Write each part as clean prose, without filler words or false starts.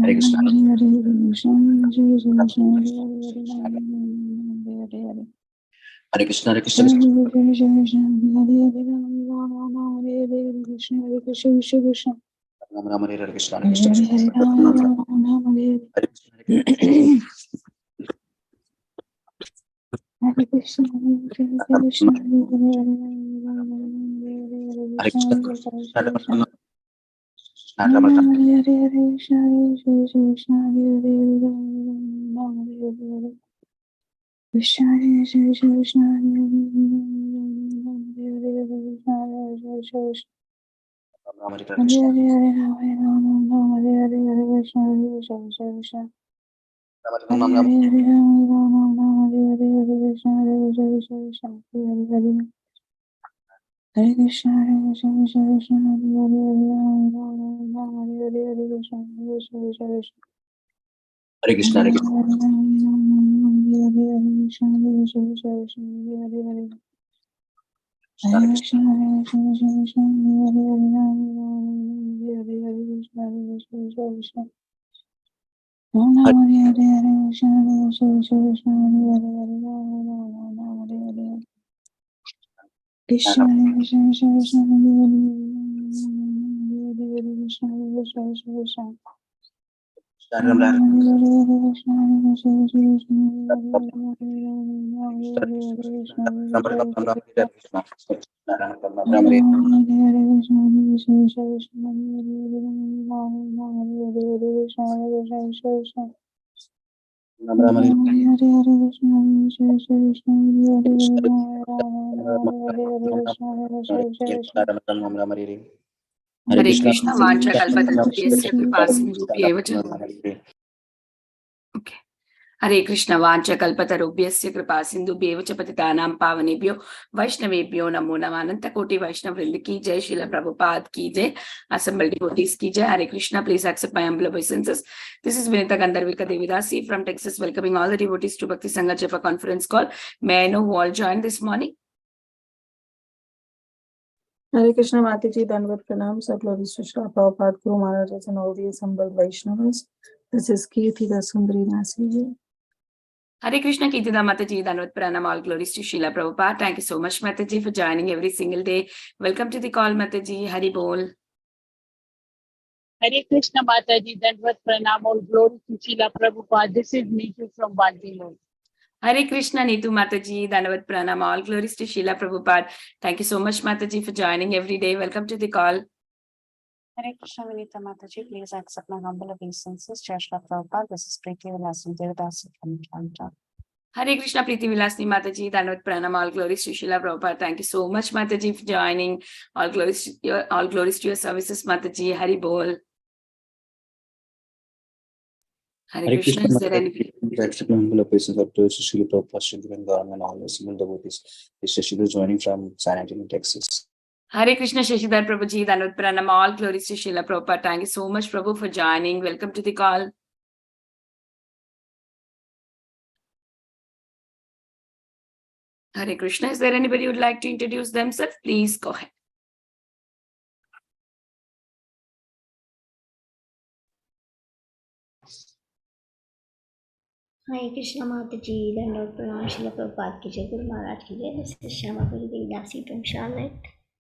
Hare Krishna. Hare Krishna, Hare Krishna. Ram Ram Hare Hare Krishna, Hare Krishna. Hare Krishna, Hare Krishna. Hare Krishna, Vancha Kalpatarubhyasya Kripasindhubhyeva cha. Okay. Hare Krishna, Vancha Kalpatarubhyasya Kripasindhubhyeva cha patitanam pavanebhyo Vaishnavebhyo namo namah. Ananta Koti Vaishnav Vrind ki jai, Srila Prabhupada ki jai, assembled devotees ki jai. Hare Krishna, please accept my humble obeisances. This is Vinita Gandharvika Devidasi from Texas, welcoming all the devotees to Bhakti Sangha Japa conference call. May I know who all joined this morning? Hare Krishna, Mataji, Dandavat Pranam, Glories to Srila Prabhupada, Guru Maharajas, and all the assembled Vaishnavas. This is Kirtida Sundari Nasi. Hare Krishna, Kirtida Mataji, Dandavat Pranam, all glories to Srila Prabhupada. Thank you so much, Mataji, for joining every single day. Welcome to the call, Mataji. Hari Bol. Hare Krishna, Mataji, Dandavat Pranam, all glories to Srila Prabhupada. This is Neetu from Baltimore. Hare Krishna, Neetu Mataji, Dandavat Pranam, all glories to Srila Prabhupada. Thank you so much, Mataji, for joining every day. Welcome to the call. Hare Krishna, Vinita Mataji, please accept my humble obeisances. Jai Srila Prabhupada, this is Preeti Vilasam Devdasi from Khanda. Hare Krishna, Preeti Vilasni Mataji, Dandavat Pranam, all glories to Srila Prabhupada. Thank you so much, Mataji, for joining. All glories to your services, Mataji. Hari Bol. Hare Krishna, is there any? Accept my humble obeisance up to Srila Prabhupada, Sri Garam, and all assembled devotees. This is Shashidhar joining from San Antonio, Texas. Hare Krishna, Shashidhar Prabhuji, Dandavat Pranam, all glories to Srila Prabhupada. Thank you so much, Prabhu, for joining. Welcome to the call. Hare Krishna, is there anybody who would like to introduce themselves? Please go ahead. Hare Krishna, Mataji, Dandavat Pranam, Srila Prabhupada ki jai, Guru Maharaj ki jai. This is Shyamagauri Devdasi from Charlotte.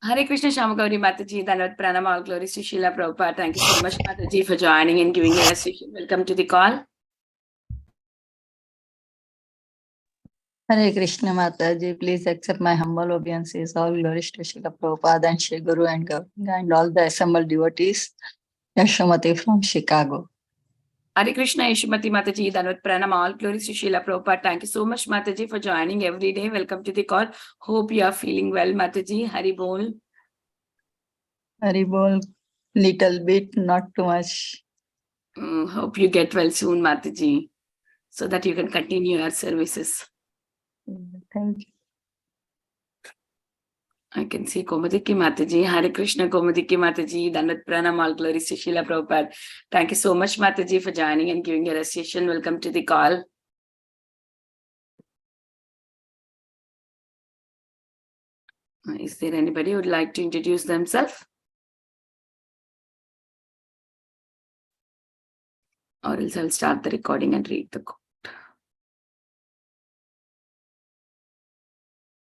Hare Krishna, Shyamagauri Mataji, Dandavat Pranam, all glories to Srila Prabhupada. Thank you so much, Mataji, for joining and giving your association. Welcome to the call. Hare Krishna, Mataji, please accept my humble obeisances. All glories to Srila Prabhupada and Shri Guru and Govinda and all the assembled devotees. Yashamati from Chicago. Hare Krishna, Yeshumati Mataji, Dandavat Pranam, all glories to Srila Prabhupada. Thank you so much, Mataji, for joining every day. Welcome to the call. Hope you are feeling well, Mataji. Hari Bol. Hari Bol, little bit, not too much. Hope you get well soon, Mataji, so that you can continue your services. Thank you. I can see Komadiki Mataji. Hare Krishna, Komadiki Mataji, Dandavat Pranam, all glories to Srila Prabhupada. Thank you so much, Mataji, for joining and giving your association. Welcome to the call. Is there anybody who would like to introduce themselves? or else I'll start the recording and read the quote.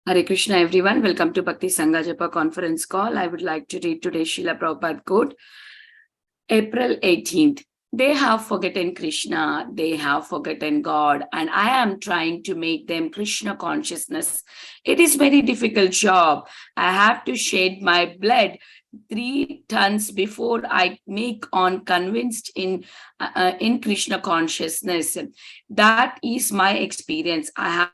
Hare Krishna, everyone. Welcome to Bhakti Sangha Japa conference call. I would like to read today's Srila Prabhupada quote. April 18th. They have forgotten Krishna, they have forgotten God, and I am trying to make them Krishna consciousness. It is very difficult job. I have to shed my blood 3 tons before I make on convinced in Krishna consciousness. That is my experience. I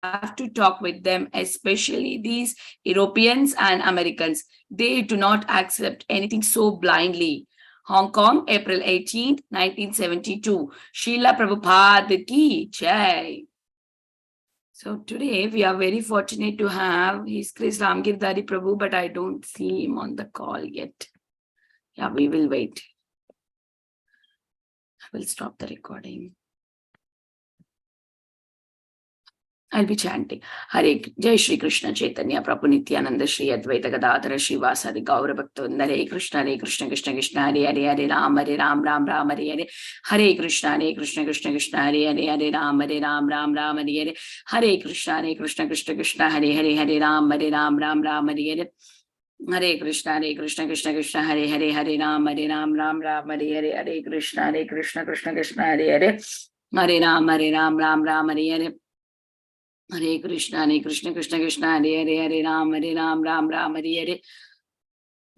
have to talk with them, especially these Europeans and Americans. They do not accept anything so blindly. Hong Kong, April 18th, 1972. Srila Prabhupada ki Jai. So today we are very fortunate to have His Grace Ramgiridhari Prabhu, but I don't see him on the call yet. Yeah, we will wait. I will stop the recording. I'll be chanting. Hare Jai Shri Krishna Chaitanya Prabhu Nityananda Shri Advaita Gadadhara Shivasadi Gaura Bhaktavinda Hare Krishna Krishna Krishna Hare Hare Hare Ram Ram Hare Hare Hare Krishna Krishna Krishna Hare Hare Hare Ram Ram Hare Hare Hare Krishna Krishna Krishna Hare Hare Ram Ram Hare Hare Hare Krishna Krishna Hare Hare Ram Hare Hare Hare Krishna Krishna Hare Hare Ram Hare Hare Hare Krishna Krishna Hare Ram Hare Hare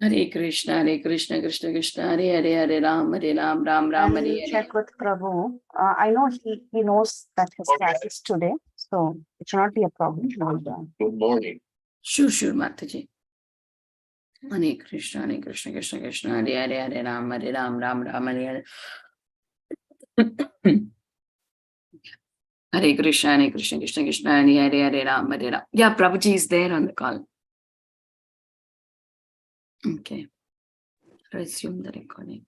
Hare Krishna Krishna Hare Ram Hare I'll Hare. check with Prabhu. I know he knows that his class is today, so it should not be a problem. Good morning. Sure, Mataji. Hare Krishna Krishna Hare Ram Hare Hare. Hare Krishna Krishna Hare Ram Hare Ram. Yeah, Prabhuji is there on the call. Okay. Resume the recording.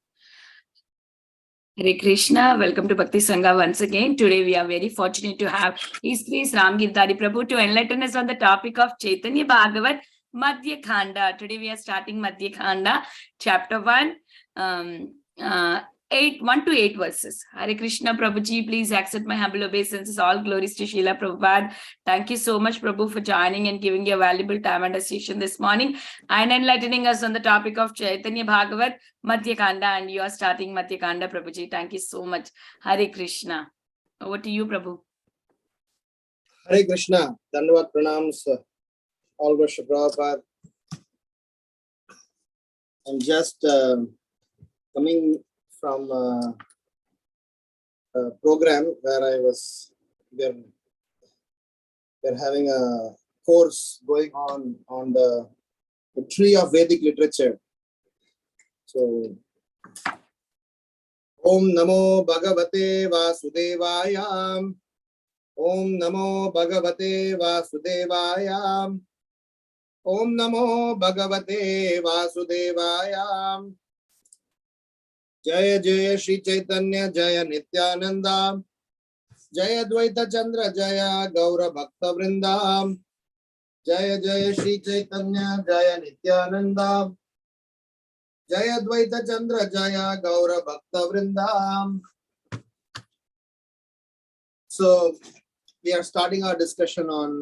Hare Krishna, welcome to Bhakti Sangha once again. Today we are very fortunate to have His Grace Ramgiridhari Prabhu to enlighten us on the topic of Caitanya Bhagavat Madhya Khanda. Today we are starting Madhya Khanda, chapter 1, 1 to 8 verses. Hare Krishna Prabhuji, please accept my humble obeisances. All glories to Srila Prabhupada. Thank you so much, Prabhu, for joining and giving your valuable time and association this morning and enlightening us on the topic of Caitanya Bhagavat Madhya Khanda. And you are starting Madhya Khanda, Prabhuji. Thank you so much. Hare Krishna. Over to you, Prabhu. Hare Krishna. Dandavat pranams. All worship Prabhupada. I'm just coming from a program where we're having a course going on the tree of Vedic literature. So, Om Namo Bhagavate Vasudevaya. Om Namo Bhagavate Vasudevaya. Om Namo Bhagavate Vasudevaya. Jaya Jaya Shri Chaitanya Jaya Nityananda Jaya Dvaita Chandra Jaya Gaura Bhakta Vrinda Jaya Jaya Shri Chaitanya Jaya Nityananda Jaya Dvaita Chandra Jaya Gaura Bhakta Vrinda. So we are starting our discussion on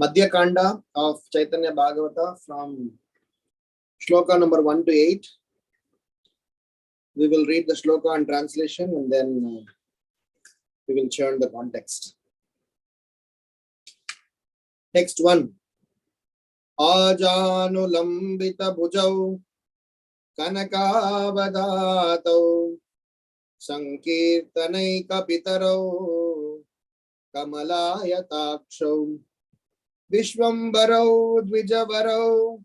Madhya Khanda of Caitanya Bhagavata from shloka number 1 to 8. We will read the shloka and translation and then we will churn the context. Text 1. Ajanulambita bhujau kanakavadato sankirtanai kapitaro kamalayatakshav vishwambarau dvijavarau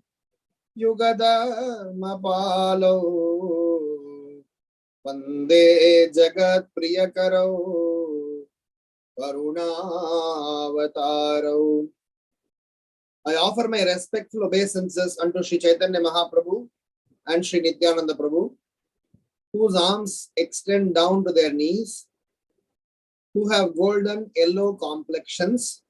yugadharmapalo Vande Jagat Priyakarau Karunavataro. I offer my respectful obeisances unto Sri Chaitanya Mahaprabhu and Sri Nityananda Prabhu, whose arms extend down to their knees, who have golden yellow complexions,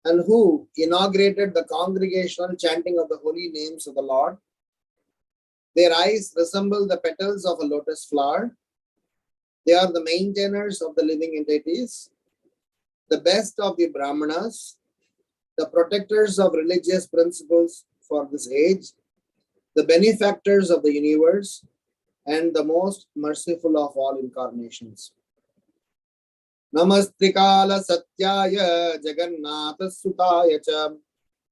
and who inaugurated the congregational chanting of the holy names of the Lord. Their eyes resemble the petals of a lotus flower, They are the maintainers of the living entities, the best of the Brahmanas, the protectors of religious principles for this age, the benefactors of the universe, and the most merciful of all incarnations. Namastrikala Satyaya Jagannatha Sutaya Cha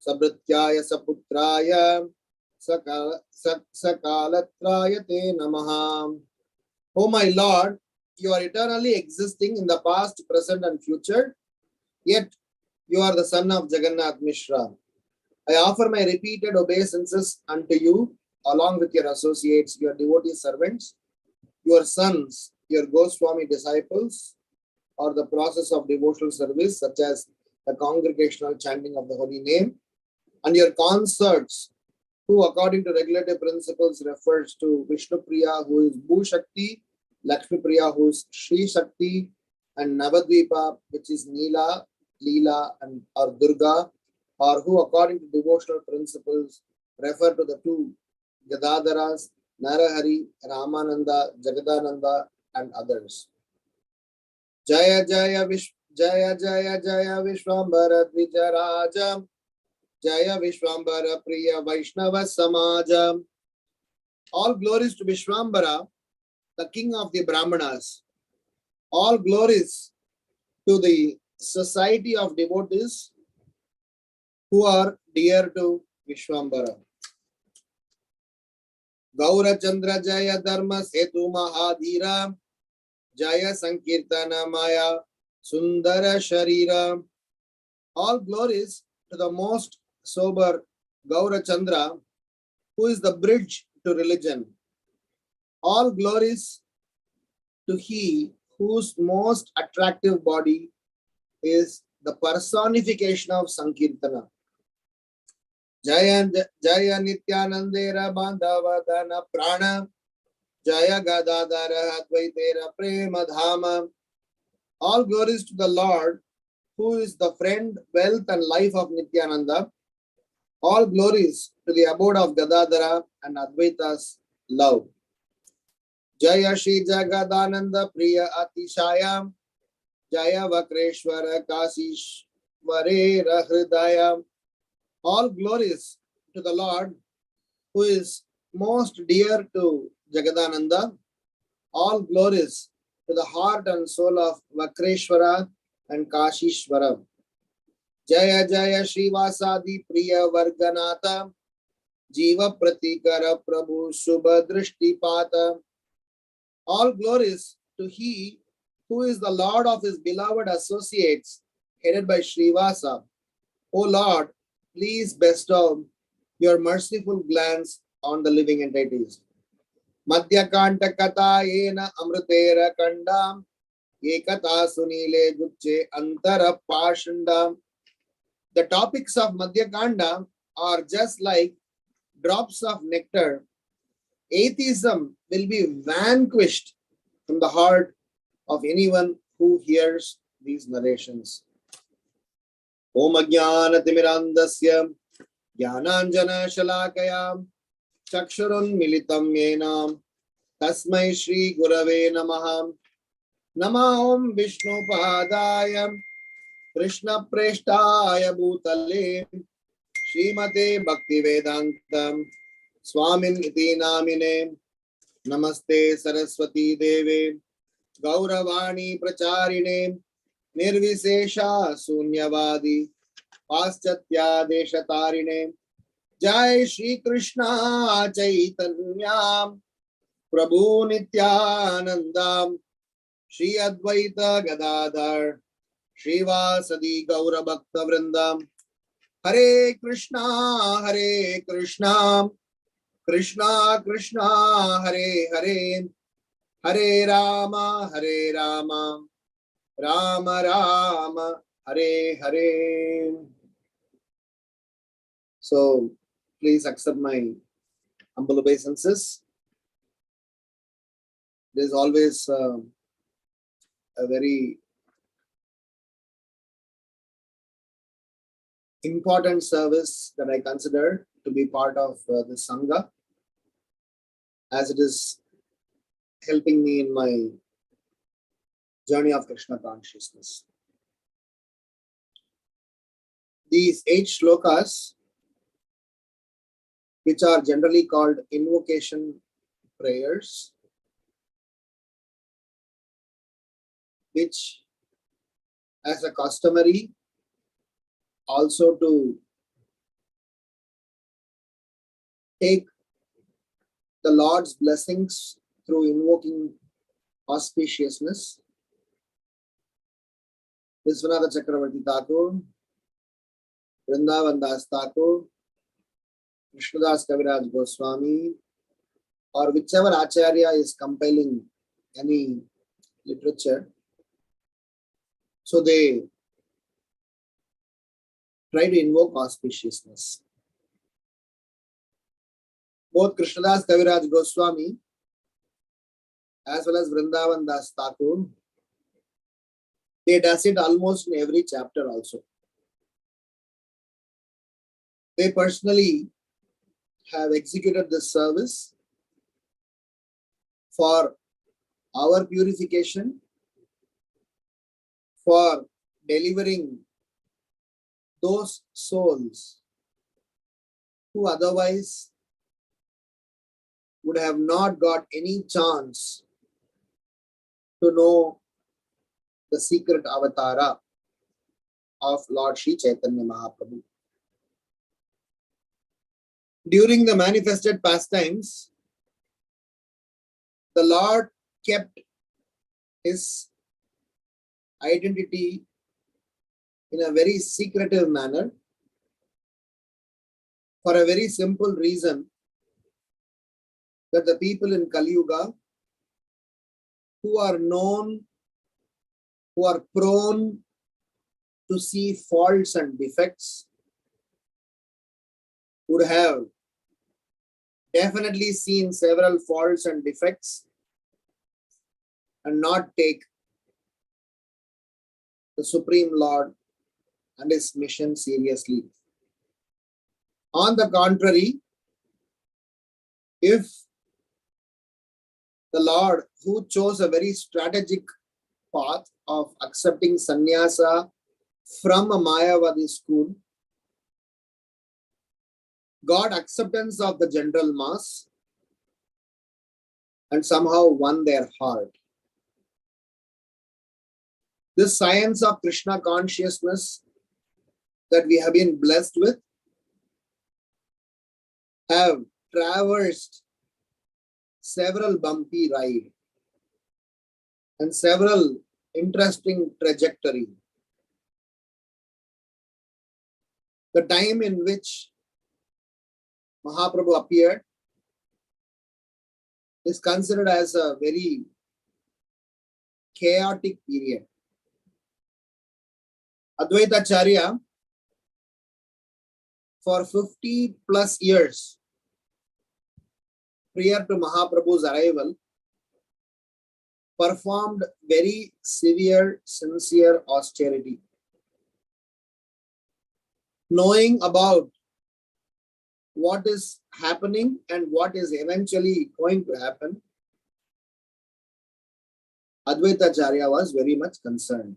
Sabrityaya Saputraya Sakalatraya Te Namaha. O my Lord, you are eternally existing in the past, present, and future, yet you are the son of Jagannath Mishra. I offer my repeated obeisances unto you, along with your associates, your devotee servants, your sons, your Goswami disciples, or the process of devotional service, such as the congregational chanting of the holy name, and your consorts, who according to regulative principles refers to Vishnu Priya, who is Bhu Shakti, Lakshmi Priya, who is Shri Shakti, and Navadvipa, which is Neela, Leela, and or Durga, or who according to devotional principles refer to the two Gadadharas, Narahari, Ramananda, Jagadananda, and others. Jaya Jaya Jaya Jaya Jaya Vishwambara Dvijaraja, Jaya Vishwambara Priya Vaishnava Samaja. All glories to Vishwambara, the king of the Brahmanas. All glories to the society of devotees who are dear to Vishwambara. Gaura Chandra Jaya Dharma Setu Mahadhira, Jaya Sankirtana Maya Sundara Sharira. All glories to the most sober Gaura Chandra, who is the bridge to religion. All glories to he whose most attractive body is the personification of Sankirtana. Jaya Jaya Nityanandera Bandhavadana Prana, Jaya Gadadhara Advaitera Prema Dhama. All glories to the Lord, who is the friend, wealth, and life of Nityananda. All glories to the abode of Gadadhara and Advaita's love. Jaya Shri Jagadananda Priya Atishaya, Jaya Vakreshwara Kasishwarera Hridaya. All glories to the Lord, who is most dear to Jagadananda. All glories to the heart and soul of Vakreshwara and Kashishwara. Jaya Jaya Srivasadi Priya Varganata, Jiva Pratikara Prabhu Subha Drishti Pata. All glories to he who is the Lord of his beloved associates, headed by Srivasa. O Lord, please bestow your merciful glance on the living entities. Madhya Kanta Kata Yena Amrutera Kanda, Ekata Sunile Gucce Antara Pashanda. The topics of Madhya Kanda are just like drops of nectar. Atheism will be vanquished from the heart of anyone who hears these narrations. Om Ajnana Timirandasya Jnananjana Shalakaya Chakshurun Militam Yena Tasmai Shri Gurave Namaha. Nama Om Vishnu Padaya Krishna Preshtaya Bhutale Srimate Bhakti Vedantam Swamin Iti Namine. Namaste Saraswati Deve Gauravani Pracharine Nirvisesha Sunyavadi Paschatya Deshatarine. Jai Shri Krishna Chaitanya Prabhu Nityananda Shri Advaita Gadadhar Srivasadi Gaura Bhakta Vrindam. Hare Krishna Krishna Krishna Hare Hare, Hare Rama Rama Rama Hare Hare. So please accept my humble obeisances. There is always a very important service that I consider to be part of the Sangha, as it is helping me in my journey of Krishna consciousness. These 8 shlokas, which are generally called invocation prayers, which as a customary also to take the Lord's blessings through invoking auspiciousness. Viswanatha Chakravarti Thakur, Vrindavan Das Thakur, Krishnadas Kaviraj Goswami, or whichever Acharya is compiling any literature. So they try to invoke auspiciousness. Both Krishnadas Kaviraj Goswami as well as Vrindavan Das Thakur, they does it almost in every chapter also. They personally have executed this service for our purification, for delivering those souls who otherwise would have not got any chance to know the secret avatara of Lord Sri Chaitanya Mahaprabhu. During the manifested pastimes, the Lord kept his identity in a very secretive manner for a very simple reason, that the people in Kali Yuga who are known, who are prone to see faults and defects, would have definitely seen several faults and defects and not take the Supreme Lord and his mission seriously. On the contrary, if the Lord, who chose a very strategic path of accepting sannyasa from a Mayavadi school, got acceptance of the general mass and somehow won their heart. This science of Krishna consciousness that we have been blessed with have traversed several bumpy rides and several interesting trajectory. The time in which Mahaprabhu appeared is considered as a very chaotic period. Advaita Acharya, for 50 plus years prior to Mahaprabhu's arrival, performed very severe, sincere austerity. Knowing about what is happening and what is eventually going to happen, Advaita Acharya was very much concerned.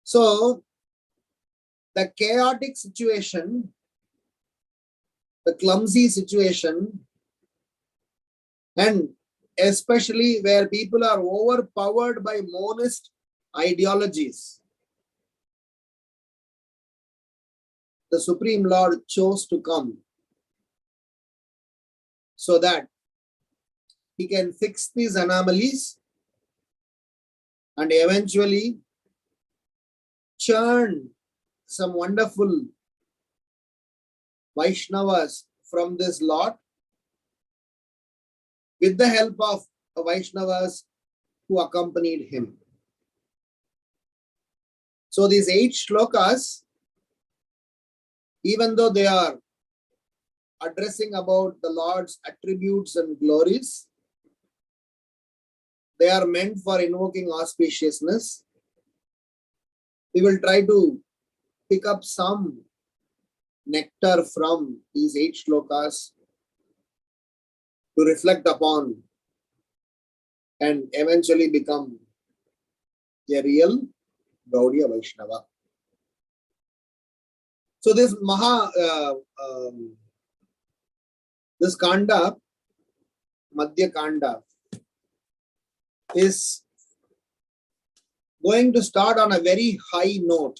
So, the chaotic situation, the clumsy situation, and especially where people are overpowered by monist ideologies, the Supreme Lord chose to come so that he can fix these anomalies and eventually churn some wonderful Vaishnavas from this lot with the help of the Vaishnavas who accompanied him. So these 8 shlokas, even though they are addressing about the Lord's attributes and glories, they are meant for invoking auspiciousness. We will try to pick up some nectar from these 8 shlokas to reflect upon and eventually become a real Gaudiya Vaishnava. So this this Khanda, Madhya Khanda, is going to start on a very high note,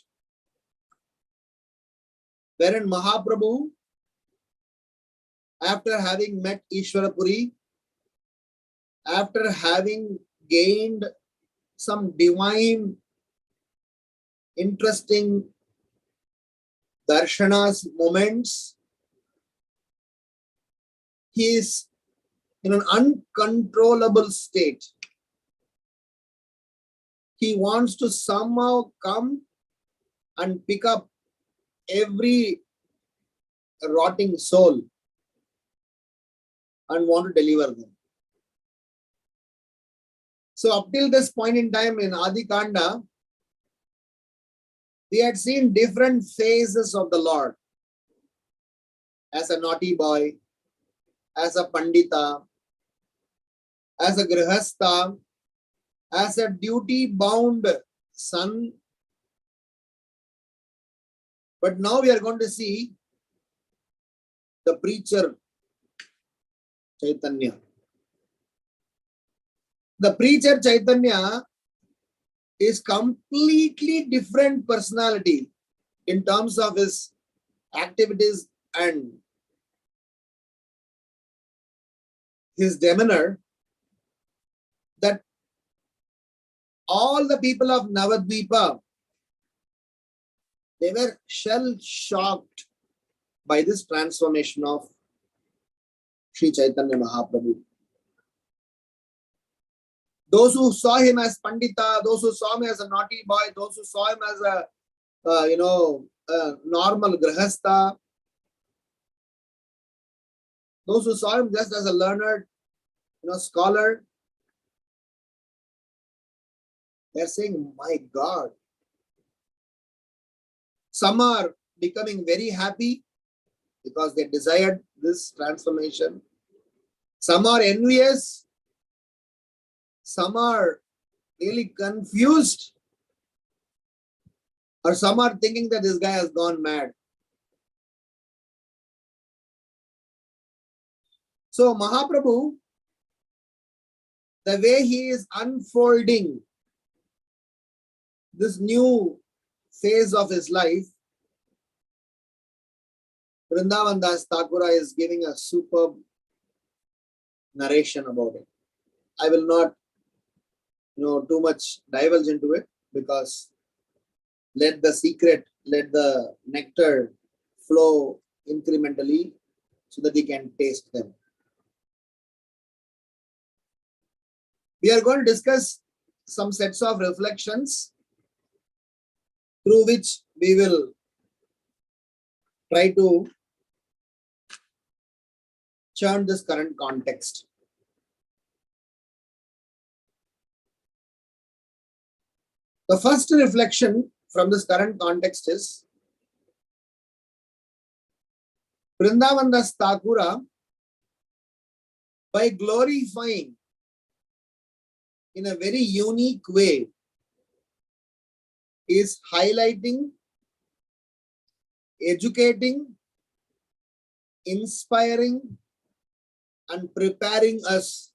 wherein Mahaprabhu, after having met Ishwarapuri, after having gained some divine, interesting darshanas, moments, he is in an uncontrollable state. He wants to somehow come and pick up every rotting soul and want to deliver them. So up till this point in time in Adi Khanda, we had seen different phases of the Lord. As a naughty boy, as a pandita, as a grihastha, as a duty-bound son. But now we are going to see the preacher Caitanya. The preacher Caitanya is completely different personality in terms of his activities and his demeanor, that all the people of Navadvipa, they were shell-shocked by this transformation of Sri Chaitanya Mahaprabhu. Those who saw him as Pandita, those who saw him as a naughty boy, those who saw him as a normal grihastha, those who saw him just as a learned, scholar, they're saying, my God. Some are becoming very happy because they desired this transformation. Some are envious. Some are really confused. Or some are thinking that this guy has gone mad. So Mahaprabhu, the way he is unfolding this new phase of his life, Vrindavan Das Thakura is giving a superb narration about it. I will not too much divulge into it, because let the secret, let the nectar flow incrementally so that we can taste them. We are going to discuss some sets of reflections through which we will try to churn this current context. The first reflection from this current context is Vrindavan Das Thakura, by glorifying in a very unique way, is highlighting, educating, inspiring, and preparing us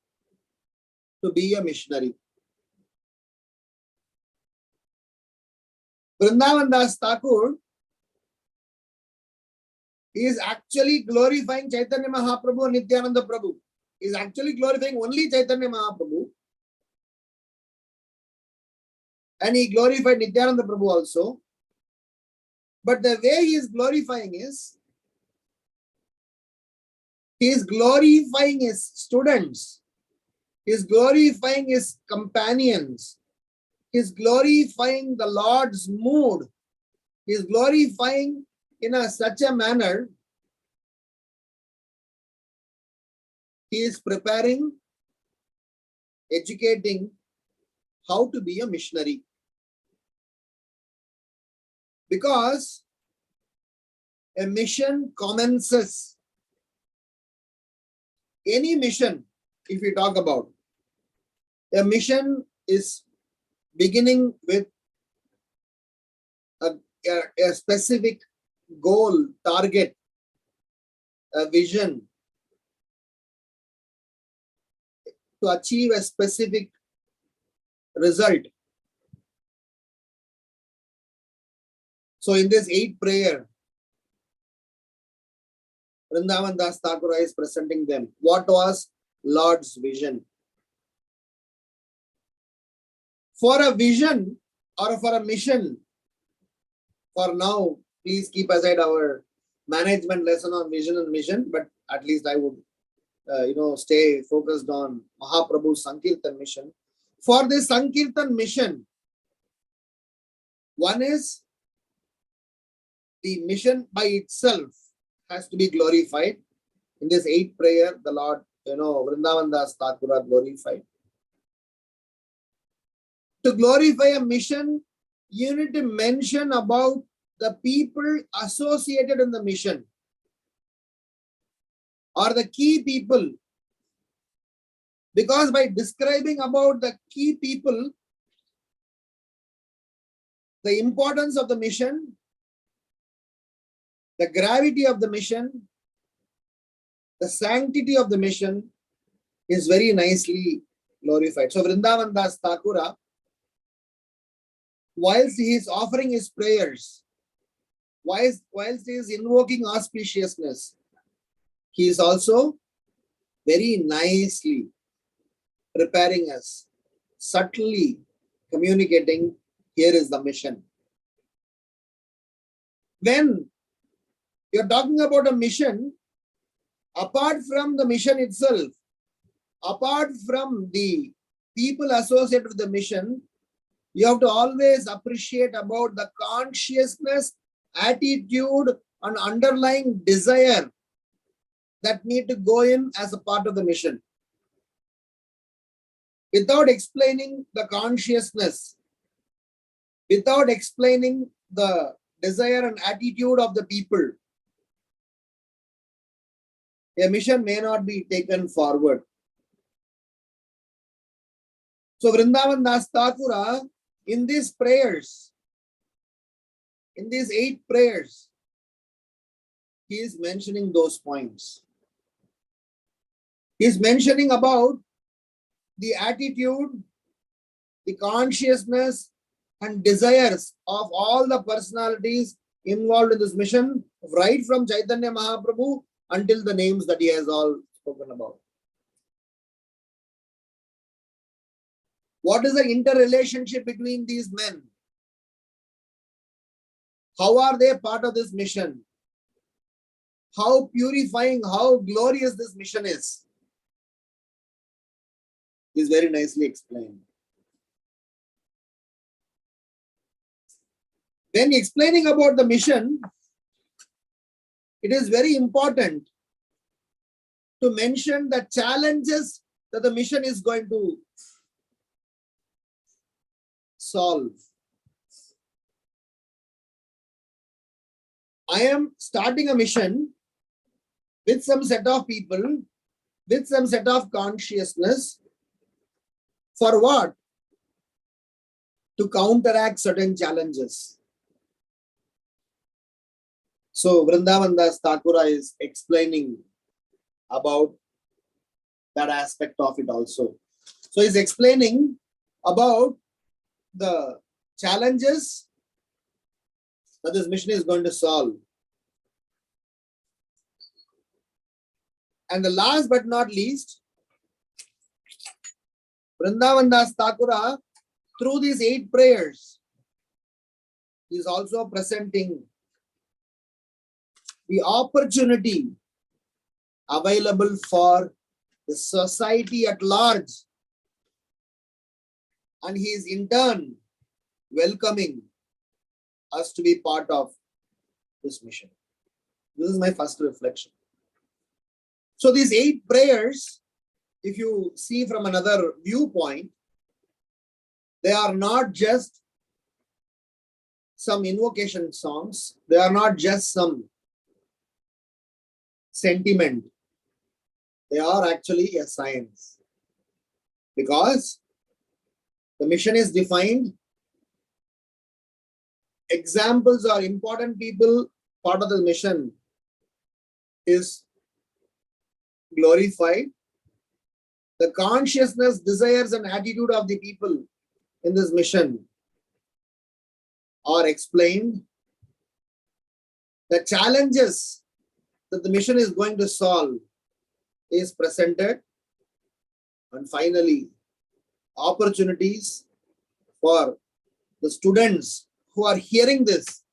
to be a missionary. Vrindavan Das Thakur is actually glorifying Chaitanya Mahaprabhu and Nityananda Prabhu. He is actually glorifying only Chaitanya Mahaprabhu. And he glorified Nityananda Prabhu also. But the way he is glorifying is, he is glorifying his students. He is glorifying his companions. He is glorifying the Lord's mood. He is glorifying in such a manner. He is preparing, educating how to be a missionary. Because a mission commences, any mission, if you talk about, A mission is beginning with a specific goal, target, a vision to achieve a specific result. So in this 8th prayer, Vrindavan Das Thakura is presenting them. What was Lord's vision? For a vision or for a mission, for now, please keep aside our management lesson on vision and mission, but at least I would stay focused on Mahaprabhu's Sankirtan mission. For this Sankirtan mission, one is the mission by itself has to be glorified. In this 8th prayer, the Lord, Vrindavan Das Thakura glorified. To glorify a mission, you need to mention about the people associated in the mission or the key people. Because by describing about the key people, the importance of the mission, the gravity of the mission, the sanctity of the mission is very nicely glorified. So Vrindavan Das Thakura, whilst he is offering his prayers, whilst he is invoking auspiciousness, he is also very nicely preparing us, subtly communicating, here is the mission. When you're talking about a mission, apart from the mission itself, apart from the people associated with the mission, you have to always appreciate about the consciousness, attitude, and underlying desire that need to go in as a part of the mission. Without explaining the consciousness, without explaining the desire and attitude of the people, a mission may not be taken forward. So Vrindavan Das Thakura, in these prayers, in these 8 prayers, he is mentioning those points. He is mentioning about the attitude, the consciousness, and desires of all the personalities involved in this mission, right from Chaitanya Mahaprabhu until the names that he has all spoken about. What is the interrelationship between these men? How are they part of this mission? How purifying, how glorious this mission is very nicely explained. When explaining about the mission, it is very important to mention the challenges that the mission is going to solve. I am starting a mission with some set of people, with some set of consciousness. For what? To counteract certain challenges. So Vrindavan Das Thakura is explaining about that aspect of it also. So he's explaining about the challenges that this mission is going to solve. And the last but not least, Vrindavan Das Thakura, through these 8 prayers, is also presenting the opportunity available for the society at large. And he is in turn welcoming us to be part of this mission. This is my first reflection. So these 8 prayers, if you see from another viewpoint, they are not just some invocation songs. They are not just some sentiment. They are actually a science. Because The mission is defined. Examples or important people part of the mission is glorified. The consciousness, desires, and attitude of the people in this mission are explained. The challenges that the mission is going to solve is presented. And finally, opportunities for the students who are hearing this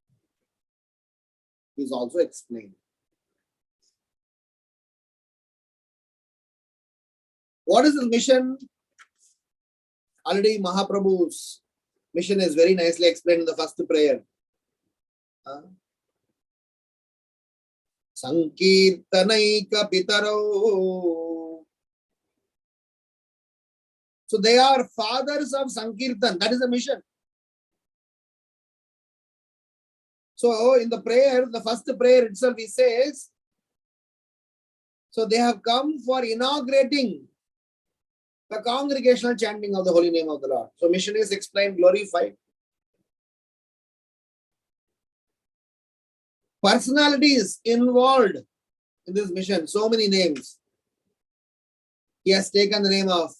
is also explained. What is the mission? Already Mahaprabhu's mission is very nicely explained in the first prayer. Sankirtanaika pitaro. So they are fathers of Sankirtan. That is the mission. So in the prayer, the first prayer itself, he says, so they have come for inaugurating the congregational chanting of the holy name of the Lord. So mission is explained, glorified. Personalities involved in this mission, so many names. He has taken the name of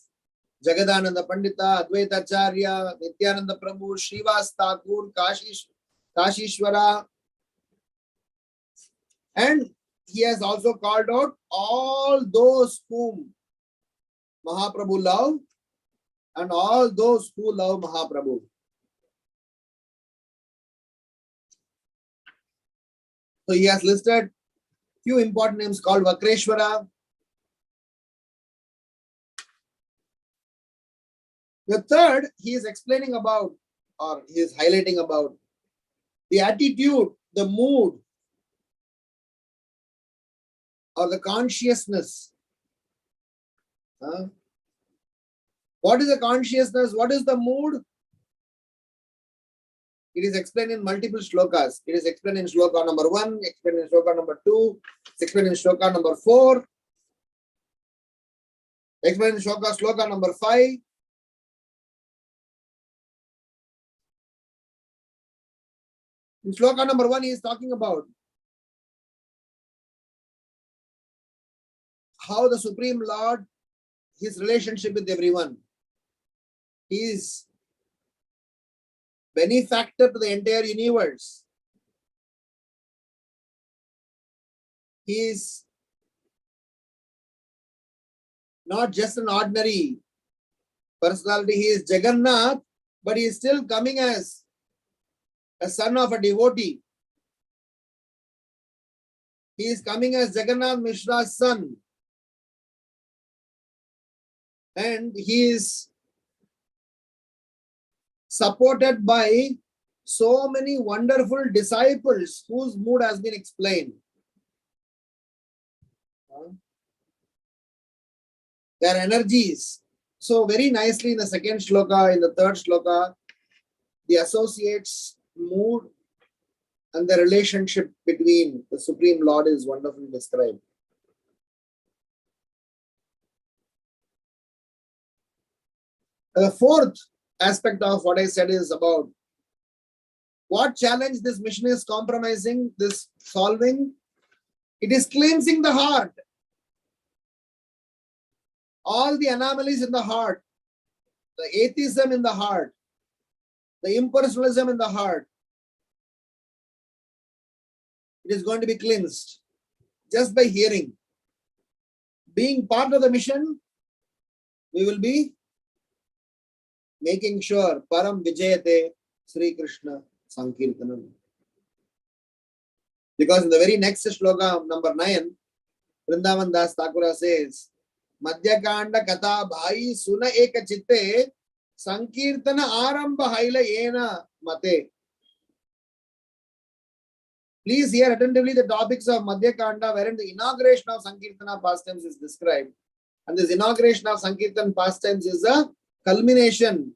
Jagadananda Pandita, Advaita Acharya, Nityananda Prabhu, Srivas Thakur, Kashishwara. And he has also called out all those whom Mahaprabhu love and all those who love Mahaprabhu. So he has listed few important names called Vakreshwara. The third, he is explaining about, or he is highlighting about the attitude, the mood, or the consciousness. What is the consciousness? What is the mood? It is explained in multiple shlokas. It is explained in shloka number 1, explained in shloka number 2, explained in shloka number 4, explained in shloka number 5. In shloka number 1, he is talking about how the Supreme Lord, his relationship with everyone. He is benefactor to the entire universe. He is not just an ordinary personality. He is Jagannath, but he is still coming as a son of a devotee. He is coming as Jagannath Mishra's son. And he is supported by so many wonderful disciples whose mood has been explained. Their energies. So very nicely in the second shloka, in the third shloka, the associates, mood, and the relationship between the Supreme Lord is wonderfully described. The fourth aspect of what I said is about what challenge this mission is compromising, this solving. It is cleansing the heart. All the anomalies in the heart, the atheism in the heart, the impersonalism in the heart, it is going to be cleansed just by hearing. Being part of the mission, we will be making sure Param Vijayate Sri Krishna Sankirtanam. Because in the very next shloka, number 9, Vrindavan Das Thakura says, Madhya Kanda Katha Bhai Suna Eka Chitte Sankirtana Aramba Haila Yena Mate. Please hear attentively the topics of Madhya Kanda, wherein the inauguration of Sankirtana pastimes is described. And this inauguration of Sankirtan pastimes is a culmination,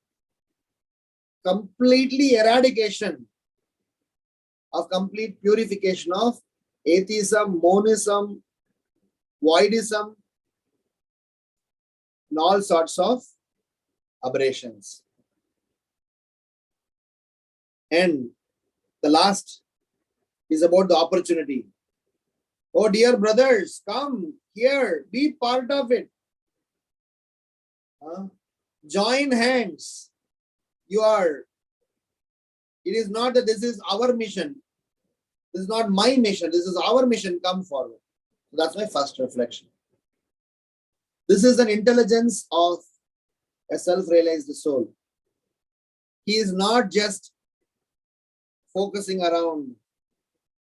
completely eradication of complete purification of atheism, monism, voidism, and all sorts of aberrations. And the last is about the opportunity. Oh, dear brothers, come here, be part of it. Join hands. It is not that this is our mission. This is not my mission. This is our mission. Come forward. That's my first reflection. This is an intelligence of a self-realized soul. He is not just focusing around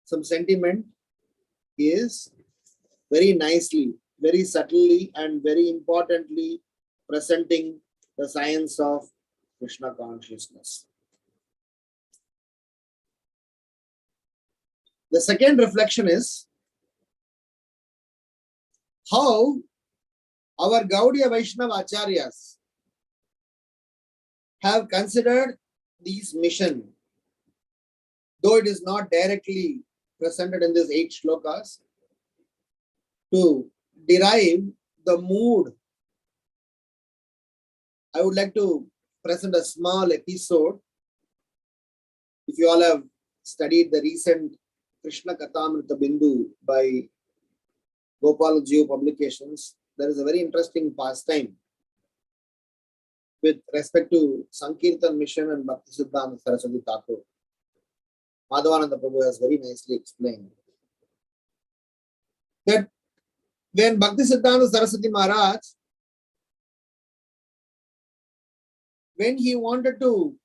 some sentiment. He is very nicely, very subtly, and very importantly presenting the science of Krishna consciousness. The second reflection is how our Gaudiya Vaishnava Acharyas have considered these mission, though it is not directly presented in these 8 shlokas, to derive the mood. I would like to present a small episode. If you all have studied the recent Krishna Kathamrita Bindu by Gopal Jio Publications, there is a very interesting pastime with respect to Sankirtan mission and Bhakti Siddhanta Saraswati Thakur. Madhavananda Prabhu has very nicely explained that when Bhakti Siddhanta Saraswati Maharaj, when he wanted to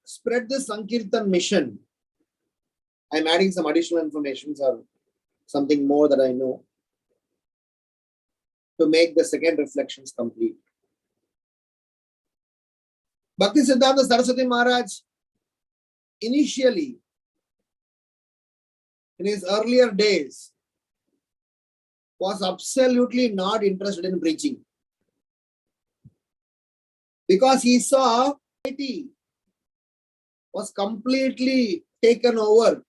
spread the Sankirtan mission, I'm adding some additional information or something more that I know to make the second reflections complete. Bhakti Siddhanta Saraswati Maharaj initially, in his earlier days, was absolutely not interested in preaching, because he saw society was completely taken over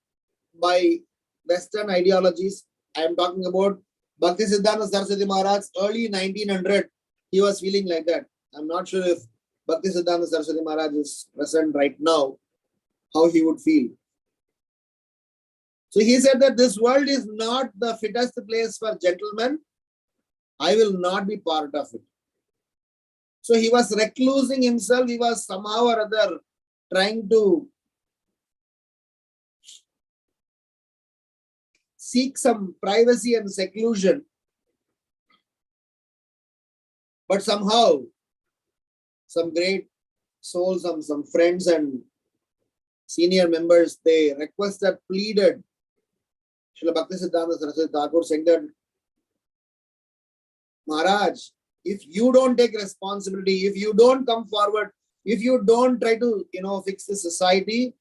by Western ideologies. I am talking about Bhakti Siddhanta Saraswati Maharaj, early 1900. He was feeling like that. I'm not sure if Bhakti Siddhanta Saraswati Maharaj is present right now, how he would feel. So he said that this world is not the fittest place for gentlemen. I will not be part of it. So he was reclusing himself. He was somehow or other trying to seek some privacy and seclusion. But somehow, some great souls, some friends and senior members, they requested, pleaded Srila Bhakti Siddhanta Saraswati Thakur, saying that, Maharaj, if you don't take responsibility, if you don't come forward, if you don't try to, fix the society,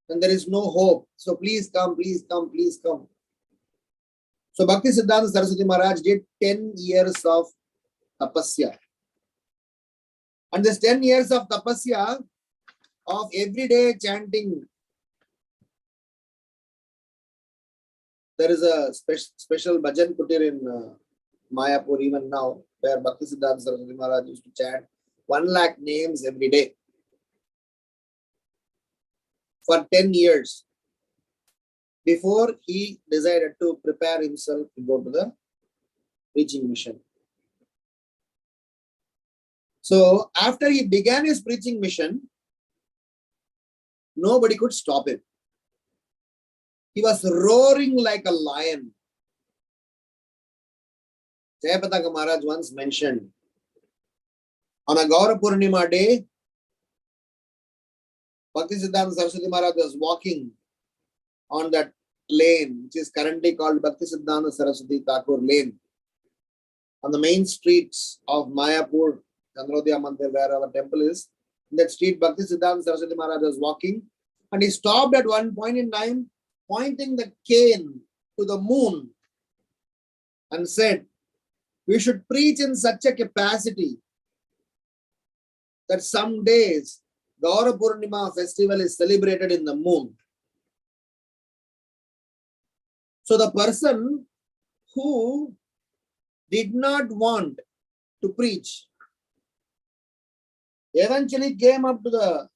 then there is no hope. So please come, please come, please come. So Bhakti Siddhanta Saraswati Maharaj did 10 years of tapasya. And this 10 years of tapasya, of everyday chanting, there is a special bhajan kutir in Mayapur even now, where Bhakti Siddhanta Saraswati Maharaj used to chant 1 lakh names every day for 10 years before he decided to prepare himself to go to the preaching mission. So after he began his preaching mission, nobody could stop him. He was roaring like a lion. Jayapataka Maharaj once mentioned, on a Gaura Purnima day, Bhakti Siddhanta Saraswati Maharaj was walking on that lane, which is currently called Bhakti Siddhanta Saraswati Thakur Lane, on the main streets of Mayapur, Chandrodaya Mandir, where our temple is. In that street, Bhakti Siddhanta Saraswati Maharaj was walking, and he stopped at one point in time, pointing the cane to the moon and said, we should preach in such a capacity that some days Gaura Purnima festival is celebrated in the moon. So the person who did not want to preach eventually came up to the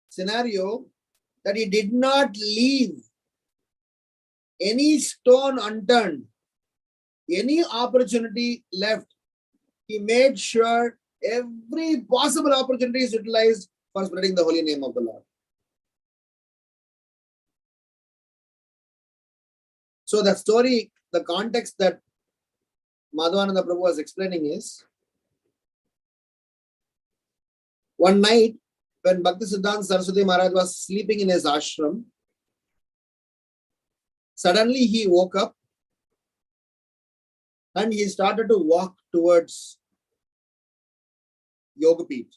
scenario that he did not leave any stone unturned, any opportunity left. He made sure every possible opportunity is utilized for spreading the holy name of the Lord. So the story, the context that Madhvananda Prabhu was explaining is, one night when Bhaktisiddhanta Saraswati Maharaj was sleeping in his ashram, suddenly he woke up and he started to walk towards Yogapeeth.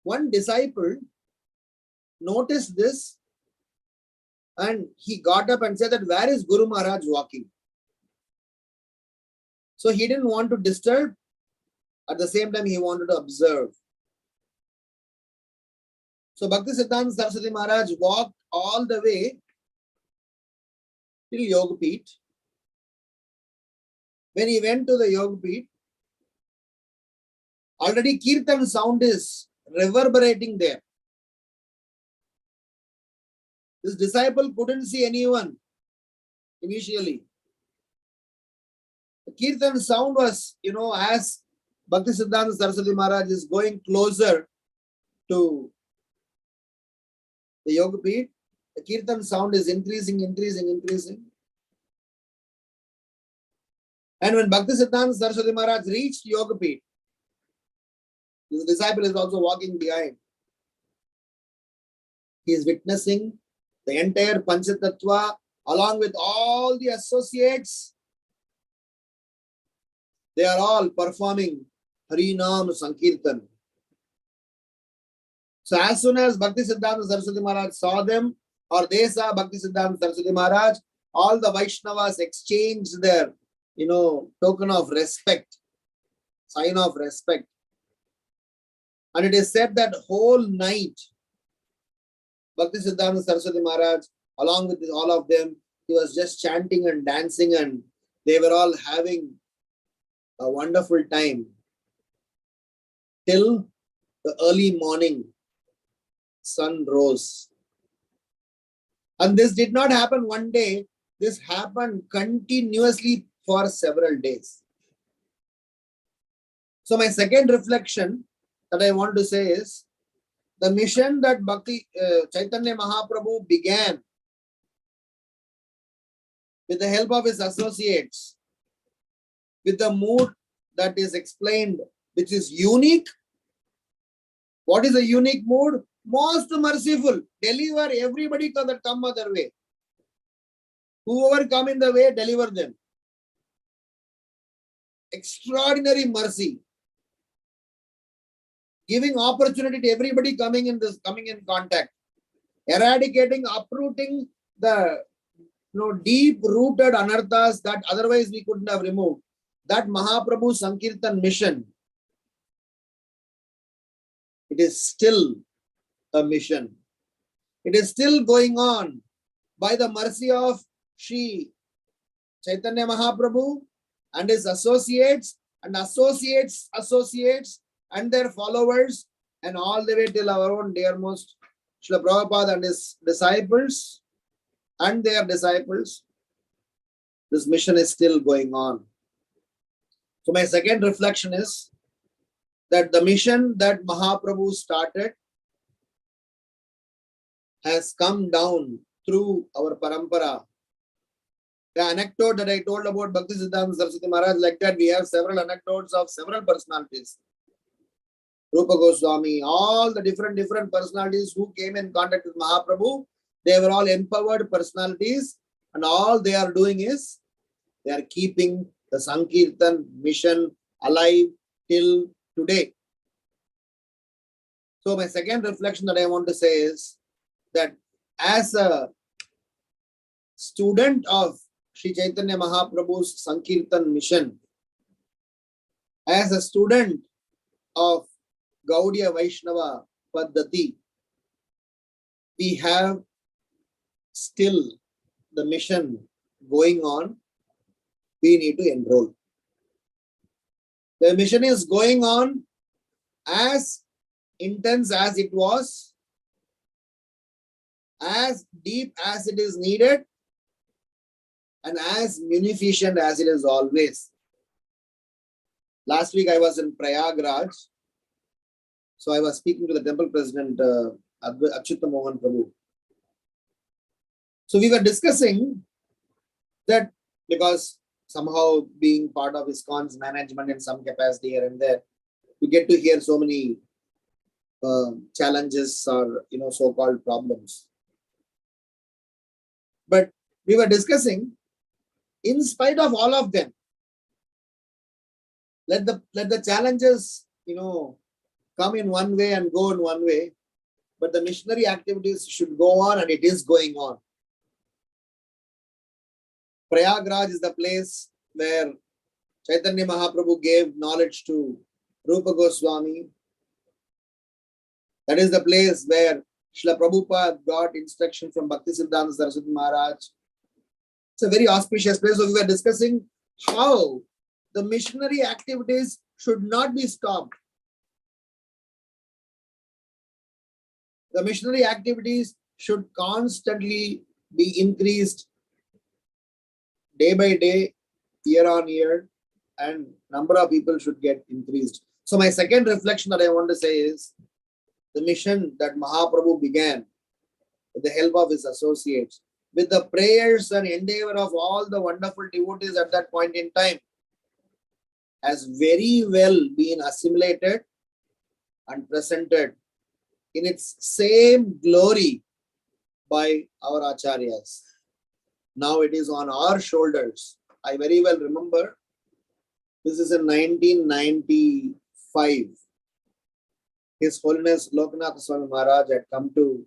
One disciple noticed this and he got up and said that, where is Guru Maharaj walking? So he didn't want to disturb. At the same time, he wanted to observe. So Bhaktisiddhanta Saraswati Maharaj walked all the way till Yogapeeth. When he went to the Yogapeeth, already Kirtan sound is reverberating there. This disciple couldn't see anyone initially. The Kirtan sound was, as Bhaktisiddhanta Saraswati Maharaj is going closer to the Yogapeeth, the Kirtan sound is increasing. And when Bhaktisiddhanta Saraswati Maharaj reached Yogapeeth, his disciple is also walking behind. He is witnessing the entire Panchatattva along with all the associates. They are all performing Harinam Sankirtan. So as soon as Bhaktisiddhanta Saraswati Maharaj saw them, or they saw Bhaktisiddhanta Saraswati Maharaj, all the Vaishnavas exchanged their, token of respect, sign of respect. And it is said that whole night, Bhaktisiddhanta Saraswati Maharaj, along with all of them, he was just chanting and dancing, and they were all having a wonderful time till the early morning sun rose. And this did not happen one day. This happened continuously for several days. So my second reflection that I want to say is, the mission that Chaitanya Mahaprabhu began with the help of his associates, with the mood that is explained, which is unique. What is a unique mood? Most merciful. Deliver everybody that come other way. Whoever come in the way, deliver them. Extraordinary mercy. Giving opportunity to everybody coming in contact. Eradicating, uprooting the deep-rooted anarthas that otherwise we couldn't have removed. That Mahaprabhu Sankirtan mission, it is still a mission. It is still going on by the mercy of Sri Chaitanya Mahaprabhu and his associates and associates and their followers, and all the way till our own dearmost Srila Prabhupada and his disciples and their disciples. This mission is still going on. So my second reflection is that the mission that Mahaprabhu started has come down through our parampara. The anecdote that I told about Bhaktisiddhanta Saraswati Maharaj, like that, we have several anecdotes of several personalities. Rupa Goswami, all the different personalities who came in contact with Mahaprabhu, they were all empowered personalities, and all they are doing is they are keeping the Sankirtan mission alive till today. So my second reflection that I want to say is that as a student of Sri Chaitanya Mahaprabhu's Sankirtan mission, as a student of Gaudiya Vaishnava Paddhati, we have still the mission going on. We need to enroll. The mission is going on as intense as it was as deep as it is needed and as munificent as it is always. Last week I was in Prayagraj. So I was speaking to the temple president, Achyuta Mohan Prabhu. So we were discussing that because somehow being part of ISKCON's management in some capacity here and there, we get to hear so many challenges or so-called problems. But we were discussing, in spite of all of them, let the challenges come in one way and go in one way, but the missionary activities should go on, and it is going on. Prayagraj is the place where Chaitanya Mahaprabhu gave knowledge to Rupa Goswami. That is the place where Srila Prabhupada got instruction from Bhaktisiddhanta Saraswati Maharaj. It's a very auspicious place. So we were discussing how the missionary activities should not be stopped. The missionary activities should constantly be increased day by day, year on year, and number of people should get increased. So my second reflection that I want to say is the mission that Mahaprabhu began with the help of his associates, with the prayers and endeavor of all the wonderful devotees at that point in time, has very well been assimilated and presented in its same glory by our acharyas. Now it is on our shoulders. I very well remember, this is in 1995. His Holiness Lokanath Swami Maharaj had come to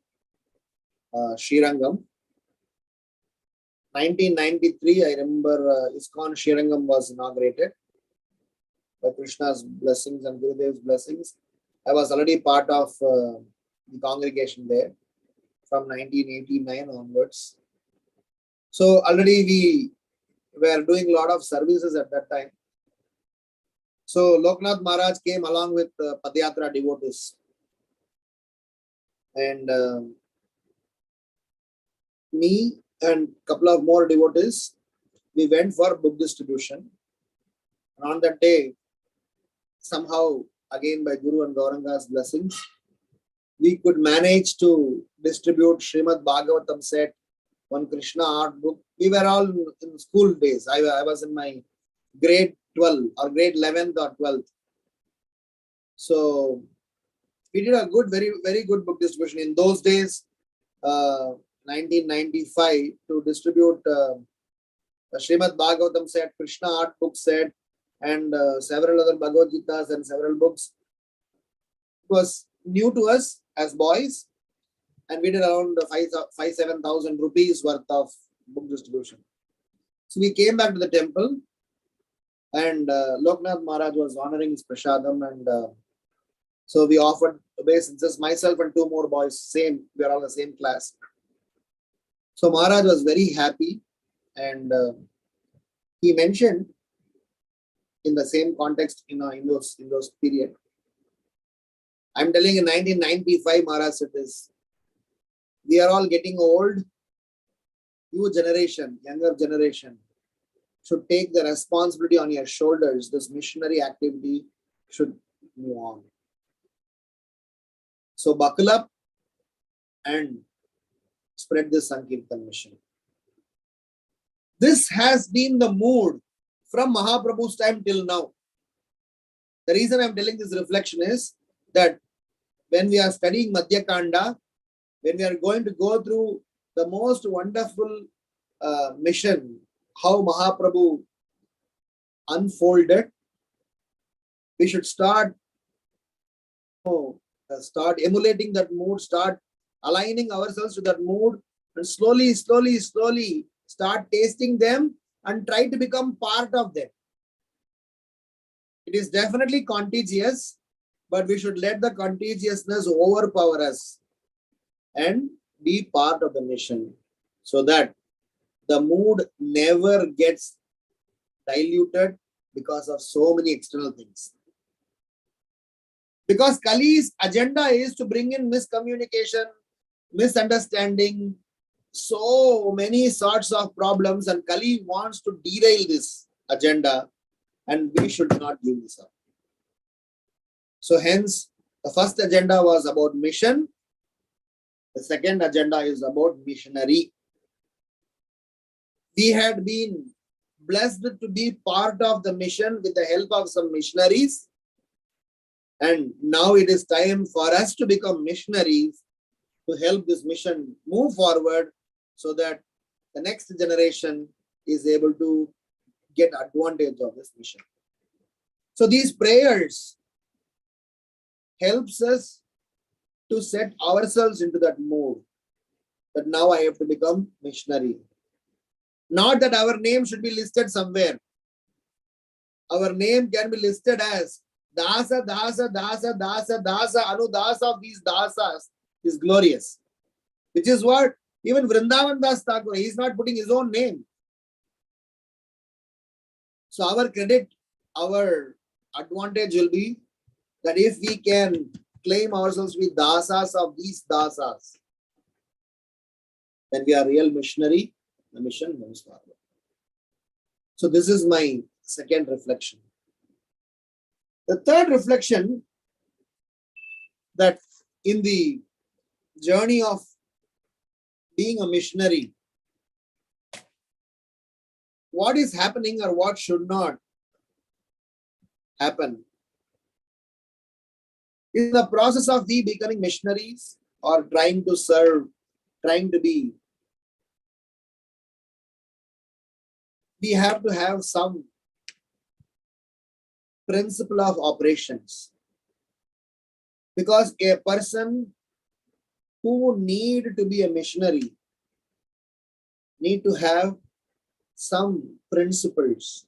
Srirangam. 1993, I remember ISKCON Srirangam was inaugurated by Krishna's blessings and Gurudev's blessings. I was already part of the congregation there from 1989 onwards. So already we were doing a lot of services at that time. So Lokanath Maharaj came along with Padayatra devotees. And me and a couple of more devotees, we went for book distribution. And on that day, somehow, again by Guru and Gauranga's blessings, we could manage to distribute Srimad Bhagavatam set, one Krishna art book. We were all in school days. I was in my grade 12 or grade 11th or 12th. So we did a good, very, very good book distribution. In those days, 1995, to distribute the Srimad Bhagavatam set, Krishna art book set, and several other Bhagavad Gitas and several books. It was new to us as boys, and we did around 7,000 rupees worth of book distribution. So we came back to the temple, and Lokanath Maharaj was honoring his prasadam, and so we offered obeisances, myself and two more boys, we are all the same class. So Maharaj was very happy, and he mentioned in the same context, in those period. I'm telling you, in 1995, Maharaj said this: we are all getting old. You generation, younger generation, should take the responsibility on your shoulders. This missionary activity should move on. So buckle up and spread this Sankirtan mission. This has been the mood from Mahaprabhu's time till now. The reason I'm telling this reflection is that when we are studying Madhya Khanda, when we are going to go through the most wonderful mission, how Mahaprabhu unfolded, we should start emulating that mood, start aligning ourselves to that mood, and slowly start tasting them and try to become part of them. It is definitely contagious, but we should let the contagiousness overpower us and be part of the mission, so that the mood never gets diluted because of so many external things. Because Kali's agenda is to bring in miscommunication, misunderstanding, so many sorts of problems, and Kali wants to derail this agenda, and we should not give this up. So hence, the first agenda was about mission. The second agenda is about missionary. We had been blessed to be part of the mission with the help of some missionaries. And now it is time for us to become missionaries to help this mission move forward so that the next generation is able to get advantage of this mission. So these prayers helps us to set ourselves into that mode that now I have to become missionary. Not that our name should be listed somewhere. Our name can be listed as Dasa, Dasa, Dasa, Dasa, Dasa, Anudasa of these Dasas is glorious. Which is what even Vrindavan Das Thakur, he is not putting his own name. So our credit, our advantage will be that if we can claim ourselves with Dasas of these Dasas, then we are real missionary, the mission moves forward. So this is my second reflection. The third reflection, that in the journey of being a missionary, what is happening or what should not happen? In the process of we becoming missionaries or trying to serve, trying to be, we have to have some principle of operations. Because a person who need to be a missionary need to have some principles.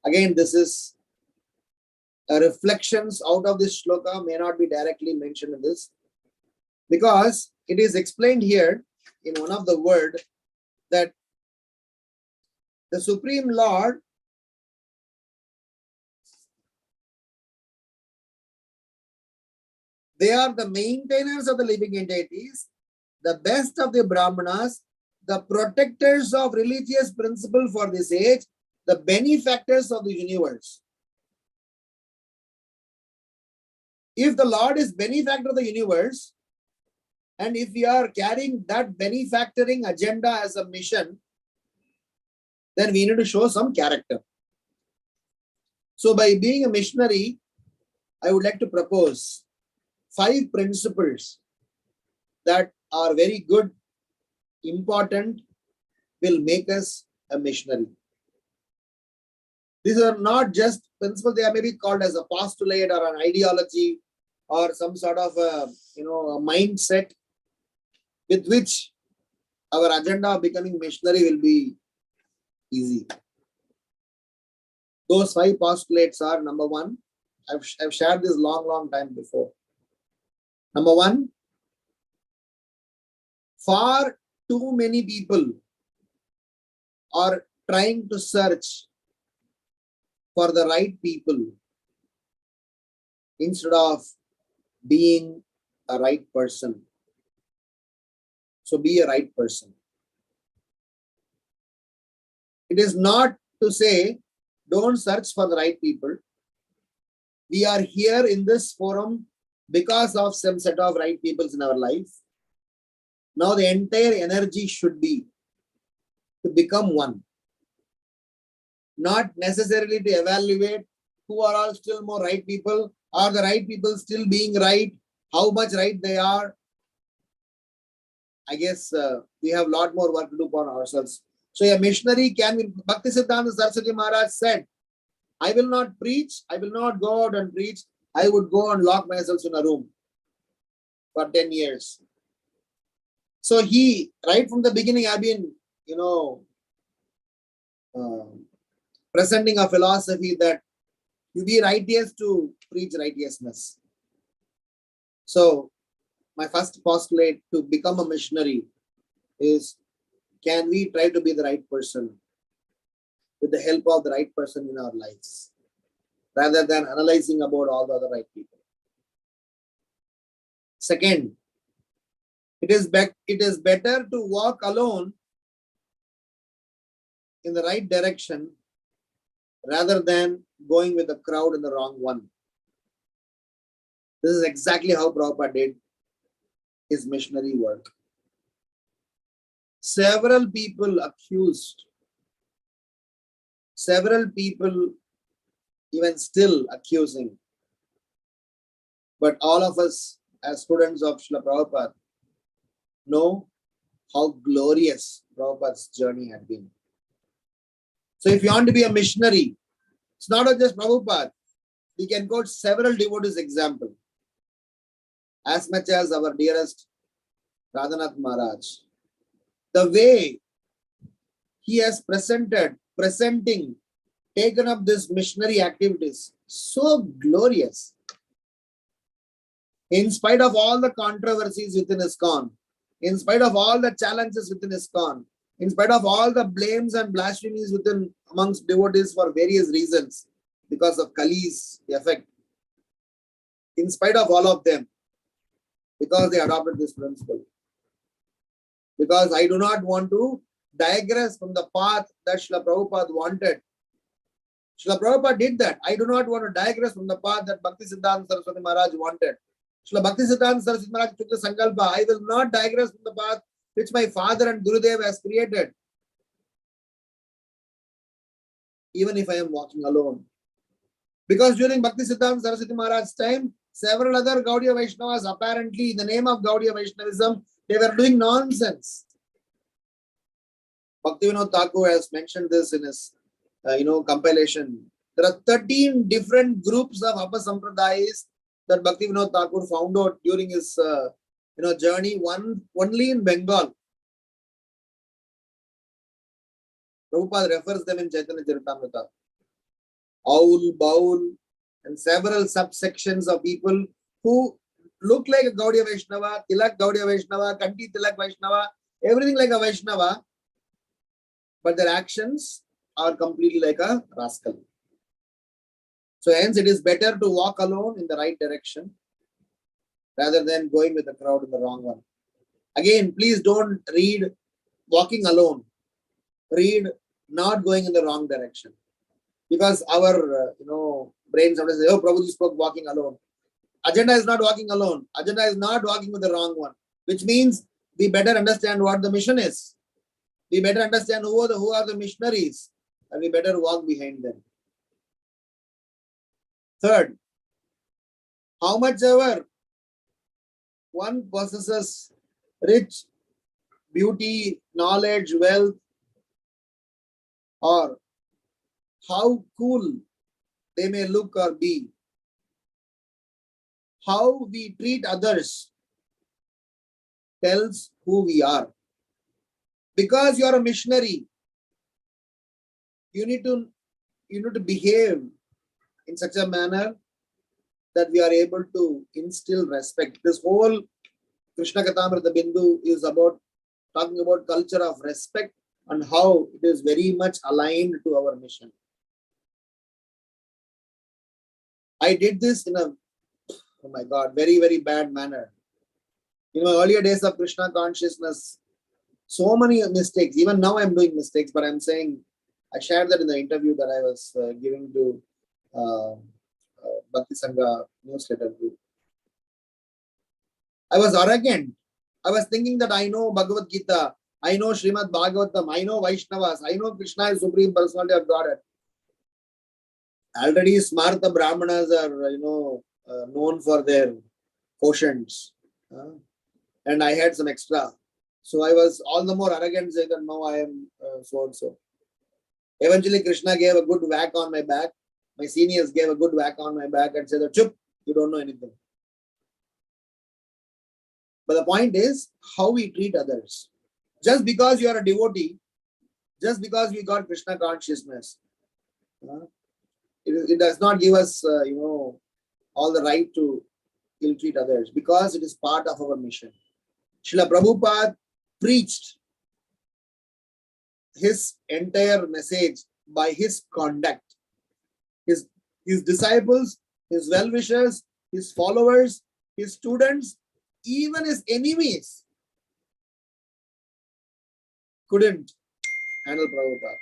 Again, this is reflections out of this shloka, may not be directly mentioned in this, because it is explained here in one of the word that the Supreme Lord they are the maintainers of the living entities, the best of the Brahmanas, the protectors of religious principle for this age, the benefactors of the universe. If the Lord is benefactor of the universe, and if we are carrying that benefactoring agenda as a mission, then we need to show some character. So by being a missionary, I would like to propose 5 principles that are very good, important, will make us a missionary. These are not just principles, they are maybe called as a postulate or an ideology or some sort of a mindset with which our agenda of becoming missionary will be easy. Those 5 postulates are: number 1, I've shared this long time before. Number 1, far too many people are trying to search for the right people instead of being a right person. So be a right person. It is not to say don't search for the right people. We are here in this forum because of some set of right peoples in our life. Now the entire energy should be to become one. Not necessarily to evaluate who are all still more right people, are the right people still being right, how much right they are. I guess we have a lot more work to do for ourselves. So a missionary can be, Bhaktisiddhanta Saraswati Maharaj said, I will not preach, I will not go out and preach, I would go and lock myself in a room for 10 years. So he, right from the beginning, I've been, presenting a philosophy that you be righteous to preach righteousness. So my first postulate to become a missionary is, can we try to be the right person with the help of the right person in our lives, rather than analyzing about all the other right people. Second, It is better to walk alone in the right direction rather than going with the crowd in the wrong one. This is exactly how Prabhupada did his missionary work. Several people accused, several people even still accusing, but all of us as students of Srila Prabhupada know how glorious Prabhupada's journey had been. So if you want to be a missionary, it's not just Prabhupada. We can quote several devotees' example. As much as our dearest Radhanath Maharaj. The way he has presenting, taken up this missionary activities, so glorious. In spite of all the controversies within ISKCON, in spite of all the challenges within ISKCON, in spite of all the blames and blasphemies amongst devotees for various reasons, because of Kali's effect, in spite of all of them, because they adopted this principle. Because I do not want to digress from the path that Srila Prabhupada wanted. Srila Prabhupada did that. I do not want to digress from the path that Bhakti Siddhanta Saraswati Maharaj wanted. Srila Bhakti Siddhanta Saraswati Maharaj took the sankalpa. I will not digress from the path which my father and Gurudev has created. Even if I am walking alone. Because during Bhakti Siddhanta Saraswati Maharaj's time, several other Gaudiya Vaishnavas, apparently in the name of Gaudiya Vaishnavism, they were doing nonsense. Bhaktivinoda Thakur has mentioned this in his compilation. There are 13 different groups of Apasampradayas that Bhaktivinoda Thakur found out during his journey, only in Bengal. Prabhupada refers them in Chaitanya Charitamrita. Aul, Baul, and several subsections of people who look like a Gaudiya Vaishnava, Tilak Gaudiya Vaishnava, Kanti Tilak Vaishnava, everything like a Vaishnava, but their actions are completely like a rascal. So hence it is better to walk alone in the right direction rather than going with the crowd in the wrong one. Again, please don't read walking alone. Read not going in the wrong direction. Because our brain sometimes says, oh, Prabhuji spoke walking alone. Agenda is not walking alone. Agenda is not walking with the wrong one. Which means we better understand what the mission is. We better understand who are the missionaries. And we better walk behind them. Third, how much ever one possesses rich beauty, knowledge, wealth, or how cool they may look or be, how we treat others tells who we are. Because you are a missionary, you need to behave in such a manner that we are able to instill respect. This whole Krishna Katamrita Bindu is about talking about culture of respect and how it is very much aligned to our mission. I did this in a, oh my God, very, very bad manner. In my earlier days of Krishna consciousness, so many mistakes. Even now I'm doing mistakes, but I'm saying, I shared that in the interview that I was giving to Bhakti Sangha newsletter group. I was arrogant. I was thinking that I know Bhagavad Gita, I know Srimad Bhagavatam, I know Vaishnavas, I know Krishna is Supreme Personality of Godhead. Already Smartha Brahmanas are, known for their quotients. And I had some extra. So I was all the more arrogant, saying that now I am so and so. Eventually, Krishna gave a good whack on my back. My seniors gave a good whack on my back and said, "Chup, you don't know anything." But the point is how we treat others. Just because you are a devotee, just because we got Krishna consciousness, it does not give us, all the right to ill-treat others, because it is part of our mission. Srila Prabhupada preached his entire message by his conduct. His disciples, his well-wishers, his followers, his students, even his enemies, couldn't handle Prabhupada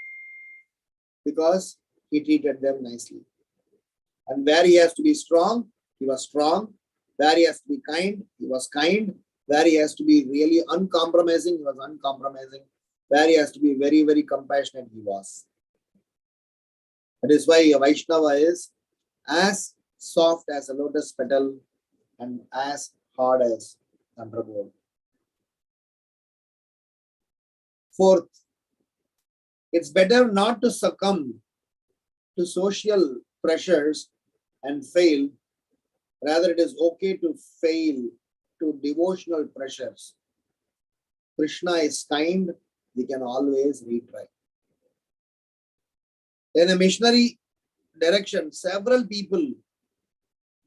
because he treated them nicely. And where he has to be strong, he was strong. Where he has to be kind, he was kind. Where he has to be really uncompromising, he was uncompromising. Where he has to be very, very compassionate, he was. That is why a Vaishnava is as soft as a lotus petal and as hard as thunderbolt. Fourth, it's better not to succumb to social pressures and fail. Rather, it is okay to fail to devotional pressures. Krishna is kind, we can always retry. In a missionary direction, several people,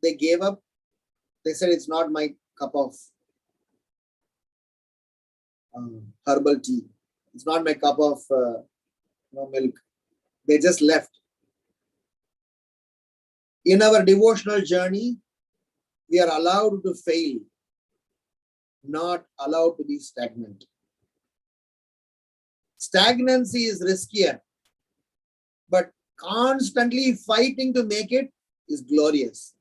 they gave up. They said, it's not my cup of herbal tea. It's not my cup of milk. They just left. In our devotional journey, we are allowed to fail, not allowed to be stagnant. Stagnancy is riskier, but constantly fighting to make it is glorious.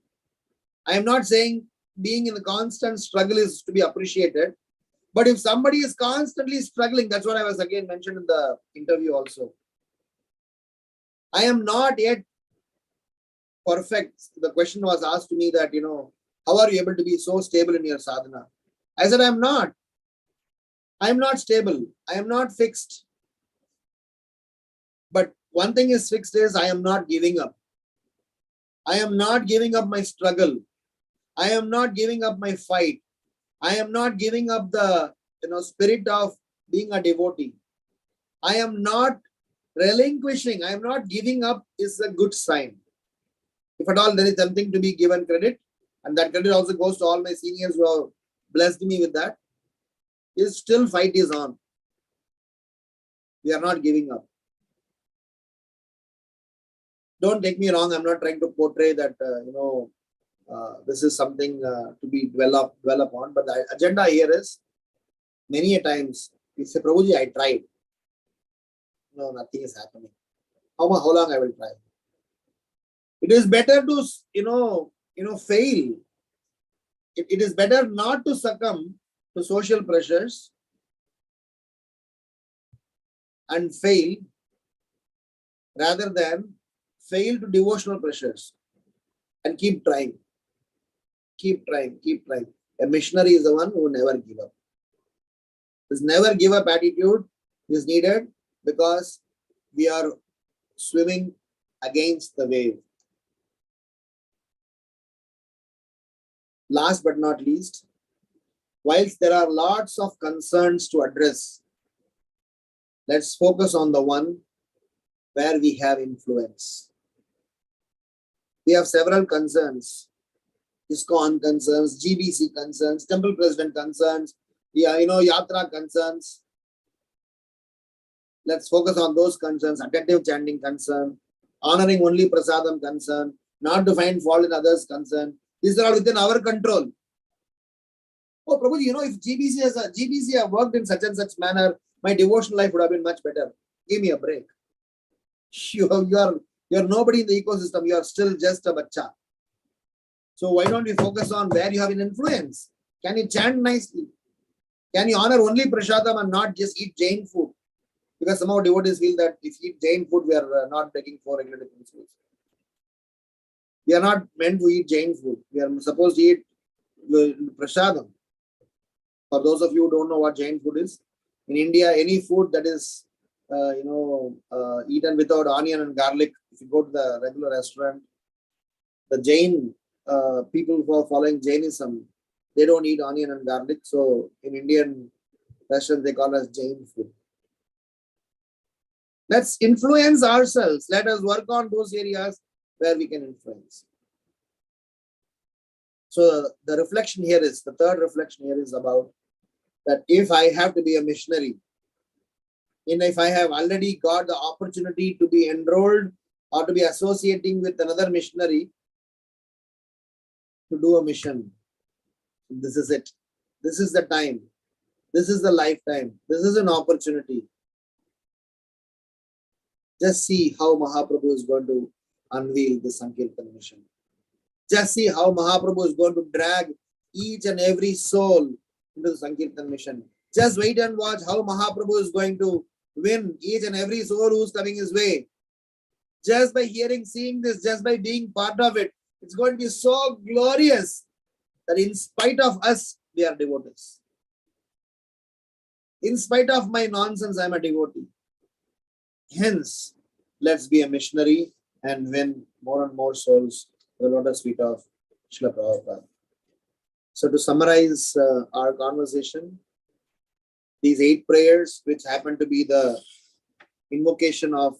I am not saying being in a constant struggle is to be appreciated, but if somebody is constantly struggling, that's what I was again mentioned in the interview also. I am not yet perfect. The question was asked to me that, how are you able to be so stable in your sadhana? I said, I am not. I am not stable. I am not fixed. But one thing is fixed is I am not giving up. I am not giving up my struggle. I am not giving up my fight. I am not giving up the spirit of being a devotee. I am not relinquishing. I am not giving up is a good sign. If at all there is something to be given credit, and that credit also goes to all my seniors who have blessed me with that, is still fight is on. We are not giving up. Don't take me wrong. I'm not trying to portray that, this is something to be dwell upon. But the agenda here is, many a times, we say, Prabhuji, I tried. No, nothing is happening. How long I will try? It is better to, fail. It is better not to succumb to social pressures and fail rather than fail to devotional pressures and keep trying. Keep trying, keep trying. A missionary is the one who never give up. This never give up attitude is needed because we are swimming against the wave. Last but not least, whilst there are lots of concerns to address, let's focus on the one where we have influence. We have several concerns. ISKCON concerns, GBC concerns, temple president concerns, yatra concerns. Let's focus on those concerns. Attentive chanting concern, honoring only prasadam concern, not to find fault in others concern. These are all within our control. Oh, Prabhuji, if GBC have worked in such and such manner, my devotional life would have been much better. Give me a break. You are nobody in the ecosystem. You are still just a bacha. So why don't we focus on where you have an influence? Can you chant nicely? Can you honor only prasadam and not just eat Jain food? Because somehow devotees feel that if you eat Jain food, we are not breaking 4 regulative principles. We are not meant to eat Jain food. We are supposed to eat prasadam. For those of you who don't know what Jain food is, in India, any food that is eaten without onion and garlic, if you go to the regular restaurant, the Jain people who are following Jainism, they don't eat onion and garlic. So in Indian restaurants, they call us Jain food. Let's influence ourselves. Let us work on those areas where we can influence. So the reflection here is, the third reflection here is about that if I have to be a missionary, and if I have already got the opportunity to be enrolled or to be associating with another missionary to do a mission, this is it. This is the time. This is the lifetime. This is an opportunity. Just see how Mahaprabhu is going to unveil the Sankirtan mission. Just see how Mahaprabhu is going to drag each and every soul into the Sankirtan mission. Just wait and watch how Mahaprabhu is going to win each and every soul who's coming his way. Just by hearing, seeing this, just by being part of it, it's going to be so glorious that in spite of us, we are devotees. In spite of my nonsense, I'm a devotee. Hence, let's be a missionary and win more and more souls to the lotus feet of Srila Prabhupada. So to summarize our conversation, these 8 prayers, which happen to be the invocation of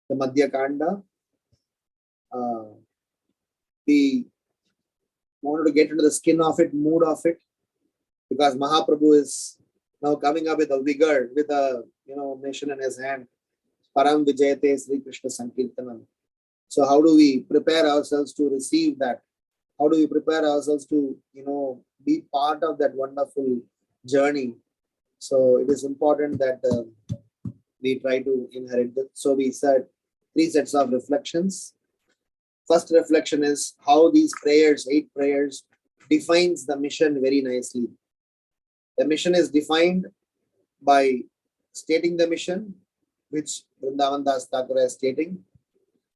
the Madhya Khanda, we wanted to get into the skin of it, mood of it, because Mahaprabhu is now coming up with a vigor, with a mission in his hand. Param Vijayate Sri Krishna Sankirtanam. So how do we prepare ourselves to receive that? How do we prepare ourselves to, be part of that wonderful journey? So it is important that we try to inherit that. So we said 3 sets of reflections. First reflection is how these prayers, 8 prayers, defines the mission very nicely. The mission is defined by stating the mission, which Vrindavan Das Thakur is stating,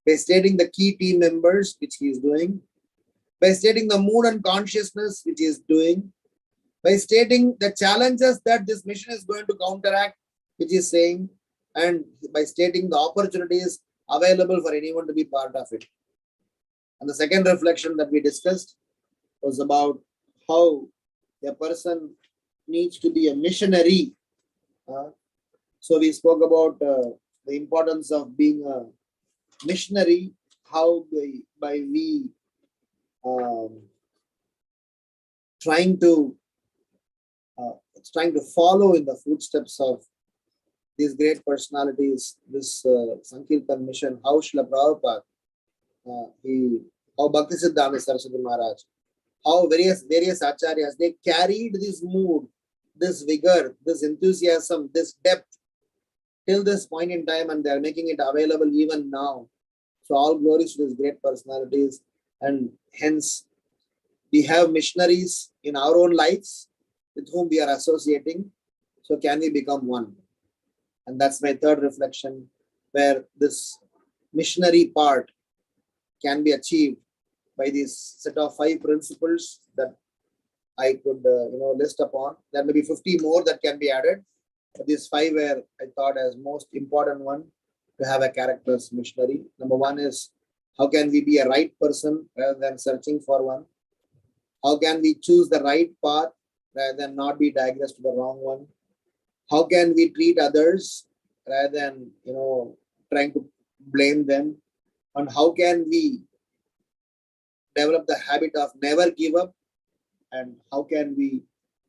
by stating the key team members, which he is doing, by stating the mood and consciousness, which he is doing, by stating the challenges that this mission is going to counteract, which he is saying, and by stating the opportunities available for anyone to be part of it. And the second reflection that we discussed was about how a person needs to be a missionary. So we spoke about the importance of being a missionary, how by we trying to follow in the footsteps of these great personalities, this Sankirtan mission, how Srila Prabhupada, how Bhaktisiddhanta Saraswati Maharaj, how various acharyas, they carried this mood, this vigor, this enthusiasm, this depth till this point in time, and they are making it available even now. So all glories to these great personalities, and hence we have missionaries in our own lives with whom we are associating. So can we become one? And that's my third reflection, where this missionary part can be achieved by this set of 5 principles that I could list upon. There may be 50 more that can be added, but these 5 were I thought as most important one to have a character as missionary. Number 1 is, how can we be a right person rather than searching for one? How can we choose the right path rather than not be digressed to the wrong one? How can we treat others rather than trying to blame them? And how can we develop the habit of never give up? And how can we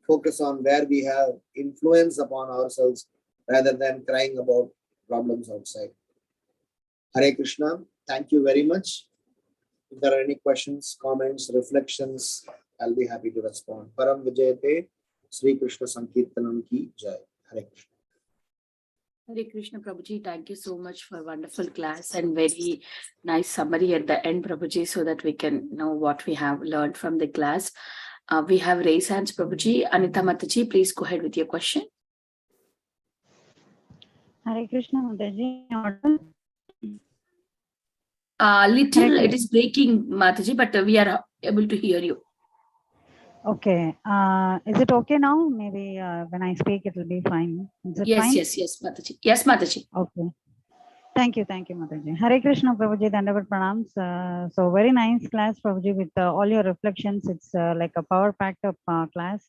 focus on where we have influence upon ourselves rather than crying about problems outside? Hare Krishna. Thank you very much. If there are any questions, comments, reflections, I'll be happy to respond. Param Vijayate Sri Krishna Sankirtanam ki Jai. Hare Krishna. Hare Krishna, Prabhuji. Thank you so much for a wonderful class and very nice summary at the end, Prabhuji, so that we can know what we have learned from the class. We have raised hands, Prabhuji. Anita Mataji, please go ahead with your question. Hare Krishna, Mataji. Little, it is breaking, Mataji, but we are able to hear you. Okay. Is it okay now? Maybe when I speak, it will be fine. Is it fine? Yes, Mataji. Yes, Mataji. Okay. Thank you, Mataji. Hare Krishna, Prabhuji, Dandavat Pranams. So very nice class, Prabhuji, with all your reflections. It's like a power-packed up class.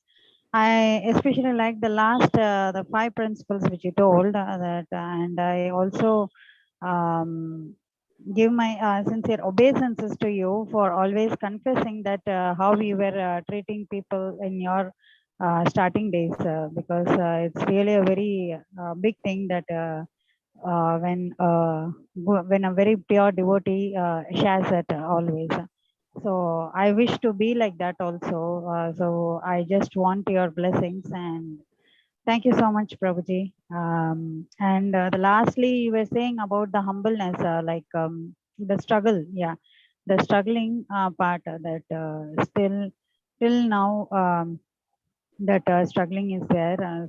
I especially like the last, the 5 principles which you told and I also give my sincere obeisances to you for always confessing that how we were treating people in your starting days, because it's really a very big thing that when a very pure devotee shares that always. So I wish to be like that also. So I just want your blessings and Thank you so much, Prabhuji. And the lastly, you were saying about the humbleness, the struggle. Yeah, the struggling part that still till now that struggling is there. And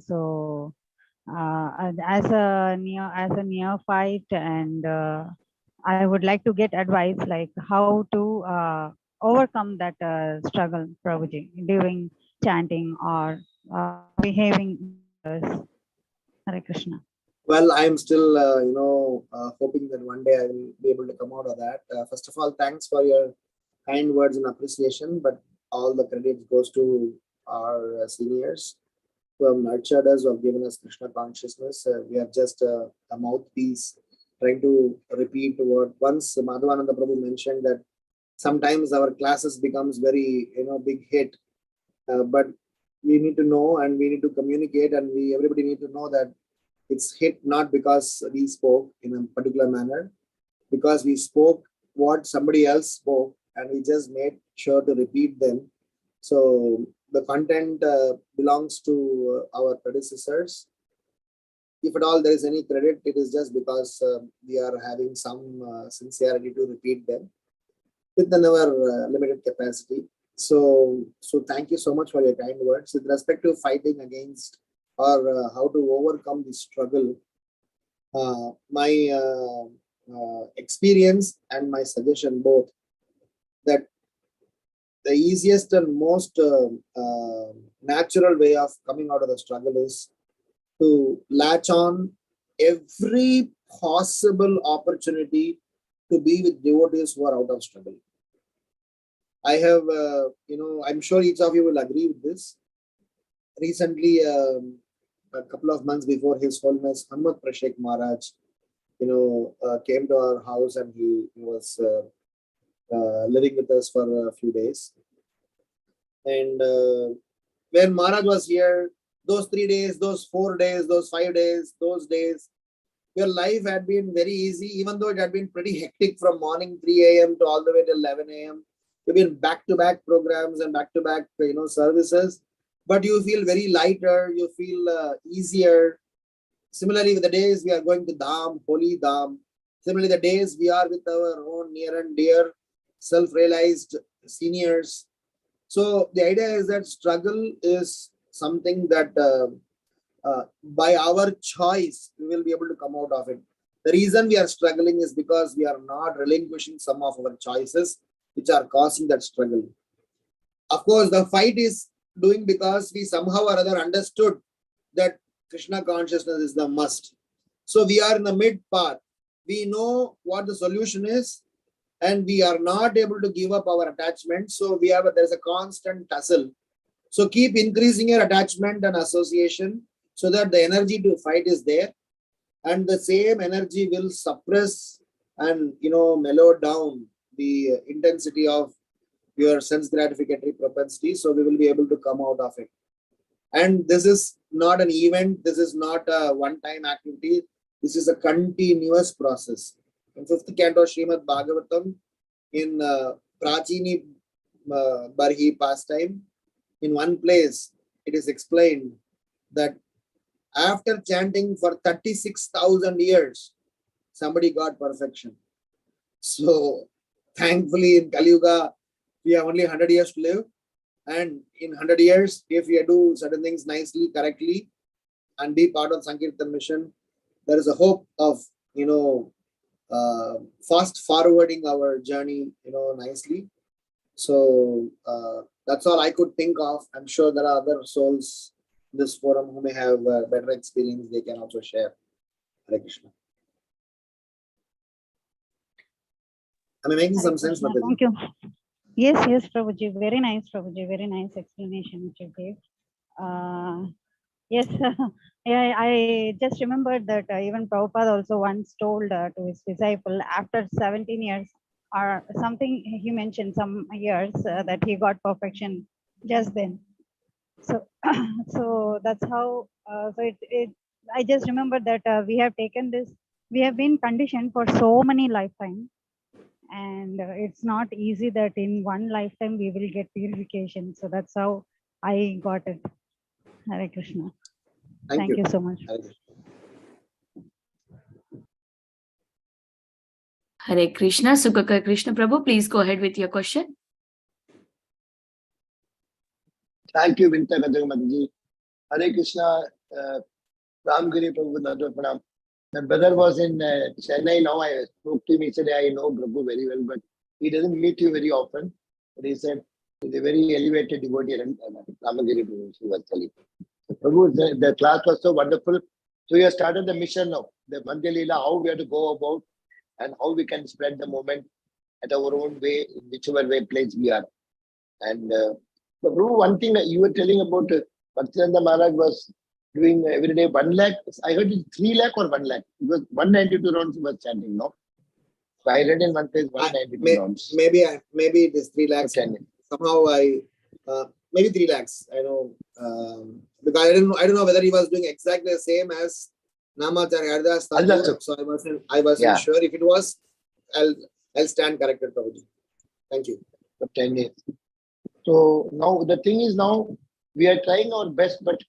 as a neophyte, and I would like to get advice like how to overcome that struggle, Prabhuji, during chanting or behaving with others. Hare Krishna. Well, I'm still, hoping that one day I will be able to come out of that. First of all, thanks for your kind words and appreciation, but all the credit goes to our seniors who have nurtured us, who have given us Krishna consciousness. We are just a mouthpiece trying to repeat what once Madhavananda Prabhu mentioned, that sometimes our classes becomes very, big hit, but we need to know and we need to communicate, and everybody need to know that it's hit not because we spoke in a particular manner, because we spoke what somebody else spoke and we just made sure to repeat them. So the content belongs to our predecessors. If at all there is any credit, it is just because we are having some sincerity to repeat them within our limited capacity. So thank you so much for your kind words. With respect to fighting against or how to overcome the struggle, my experience and my suggestion both, that the easiest and most natural way of coming out of the struggle is to latch on every possible opportunity to be with devotees who are out of struggle. I have, I'm sure each of you will agree with this. Recently, a couple of months before His Holiness Hanumat Prashek Maharaj, came to our house, and he was living with us for a few days. And when Maharaj was here, those 3 days, those 4 days, those 5 days, those days, your life had been very easy, even though it had been pretty hectic from morning 3 a.m. to all the way till 11 a.m. You've been back-to-back programs and back-to-back, services, but you feel very lighter, you feel easier. Similarly, with the days we are going to Dham, Holy Dham, similarly, the days we are with our own near and dear, self-realized seniors. So the idea is that struggle is something that by our choice, we will be able to come out of it. The reason we are struggling is because we are not relinquishing some of our choices, which are causing that struggle. Of course, the fight is doing because we somehow or other understood that Krishna consciousness is the must. So we are in the mid path. We know what the solution is, and we are not able to give up our attachment. So there's a constant tussle. So keep increasing your attachment and association so that the energy to fight is there, and the same energy will suppress and mellow down the intensity of your sense gratificatory propensity. So we will be able to come out of it. And this is not an event. This is not a one-time activity. This is a continuous process. In 5th canto Srimad Bhagavatam, in Prachini Barhi pastime, in one place, it is explained that after chanting for 36,000 years, somebody got perfection. So thankfully in Kali Yuga, we have only 100 years to live. And in 100 years, if we do certain things nicely, correctly, and be part of Sankirtan mission, there is a hope of, fast forwarding our journey, nicely. So that's all I could think of. I'm sure there are other souls in this forum who may have better experience. They can also share. Hare Krishna. Am I making some sense? Thank you. Yes, Prabhuji. Very nice, Prabhuji. Very nice explanation which you gave. Yes, yeah, I just remembered that even Prabhupada also once told to his disciple after 17 years or something, he mentioned some years that he got perfection just then. So, so that's how. I just remember that we have taken this. We have been conditioned for so many lifetimes, and it's not easy that in one lifetime we will get purification. So that's how I got it. Hare Krishna. Thank you. you so much. Hare Krishna. Sukakar Krishna Prabhu, please go ahead with your question. Thank you, Vinta Kadagamaji. Hare Krishna, Ramgiridhari Prabhu, Madhya Pranam. My brother was in Chennai. Now I spoke to him. He said, I know Prabhu very well, but he doesn't meet you very often. But he said, he's a very elevated devotee, Ramgiridhari Prabhu, he was telling. Prabhu, the class was so wonderful. So you have started the mission now, the Madhya Leela, how we have to go about and how we can spread the movement at our own way, in whichever way place we are. And Prabhu, one thing that you were telling about Bhaktivedanta Maharaj was doing every day 1 lakh. I heard it 3 lakh or 1 lakh. It was 192 rounds he was chanting, no? So I read in one place 192 rounds. Maybe it is 3 lakhs. Somehow maybe 3 lakhs. I know because I don't know whether he was doing exactly the same as Namacharya Haridas Thakur. So I wasn't sure. If it was, I'll stand corrected, Prabhuji. Thank you. For 10 days. So now the thing is, now we are trying our best, but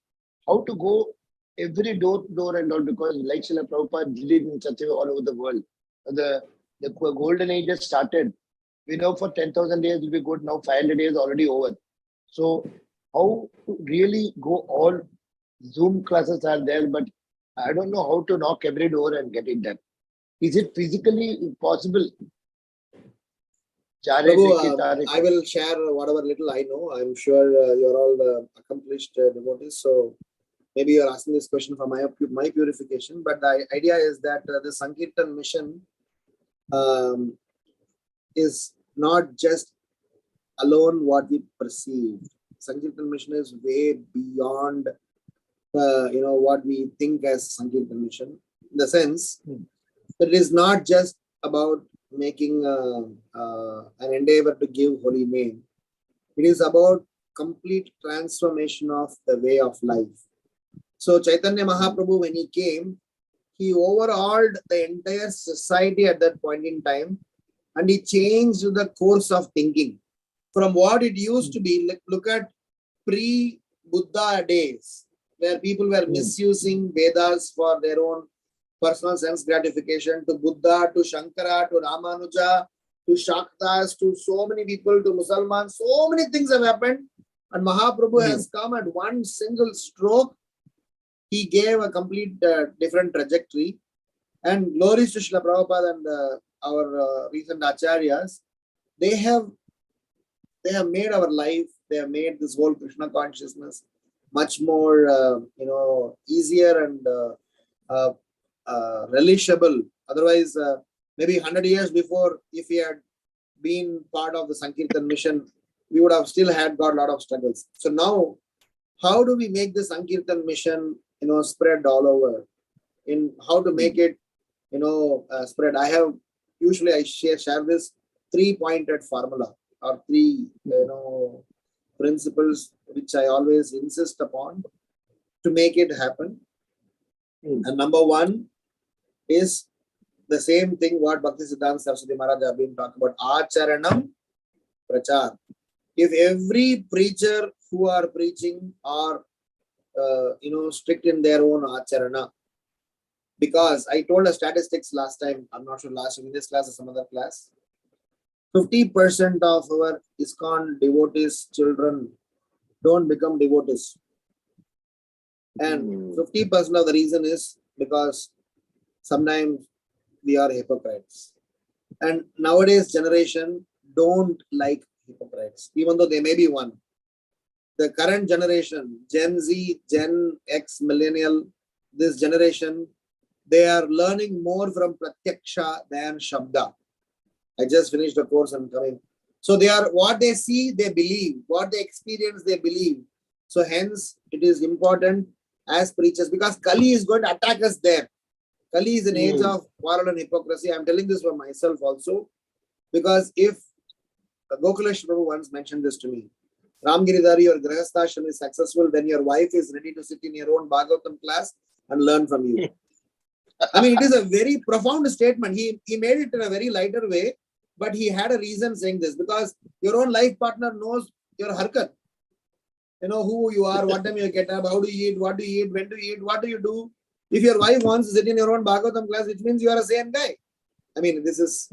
how to go every door to door and all, because like Srila Prabhupada did it in such a way all over the world. The golden age has started. We know for 10,000 days will be good. Now 500 days already over. So how to really go, all Zoom classes are there, but I don't know how to knock every door and get it done. Is it physically possible? Prabhu, I will share whatever little I know. I'm sure you're all accomplished devotees. So maybe you're asking this question for my purification. But the idea is that the Sankirtan mission is not just alone what we perceive. Sankirtan mission is way beyond what we think as Sankirtan mission. In the sense that it is not just about making an endeavor to give holy name. It is about complete transformation of the way of life. So Caitanya Mahaprabhu, when he came, he overhauled the entire society at that point in time, and he changed the course of thinking from what it used to be. Look at pre-Buddha days, where people were misusing Vedas for their own personal sense gratification, to Buddha, to Shankara, to Ramanuja, to Shaktas, to so many people, to Musalmans. So many things have happened, and Mahaprabhu has come at one single stroke. He gave a complete different trajectory. And glories to Srila Prabhupada and our recent acharyas. They have made our life, they have made this whole Krishna consciousness much more easier and relishable. Otherwise, maybe 100 years before, if we had been part of the Sankirtan mission, we would have still got a lot of struggles. So now, how do we make the Sankirtan mission spread all over? In how to make it spread? I share this 3-pointed formula, or 3 principles which I always insist upon to make it happen. And number 1 is the same thing what Bhaktisiddhanta Saraswati Maharaj have been talking about, Acharanam Prachar. If every preacher who are preaching are strict in their own acharana, because I told the statistics last time, I'm not sure last in this class or some other class, 50% of our ISKCON devotees children don't become devotees, and 50% of the reason is because sometimes we are hypocrites, and nowadays generation don't like hypocrites, even though they may be one. The current generation, Gen Z, Gen X, Millennial, this generation, they are learning more from Pratyaksha than Shabda. I just finished the course and coming. So they are, what they see, they believe. What they experience, they believe. So hence, it is important as preachers, because Kali is going to attack us there. Kali is an age of quarrel and hypocrisy. I'm telling this for myself also, because if Gokulash Prabhu once mentioned this to me, Ramgiridhari or Grahasthashram is successful when your wife is ready to sit in your own Bhagavatam class and learn from you. I mean, it is a very profound statement. He made it in a very lighter way, but he had a reason saying this, because your own life partner knows your harkat. You know who you are, what time you get up, how do you eat, what do you eat, when do you eat, what do you do. If your wife wants to sit in your own Bhagavatam class, which means you are a sane guy. I mean, this is,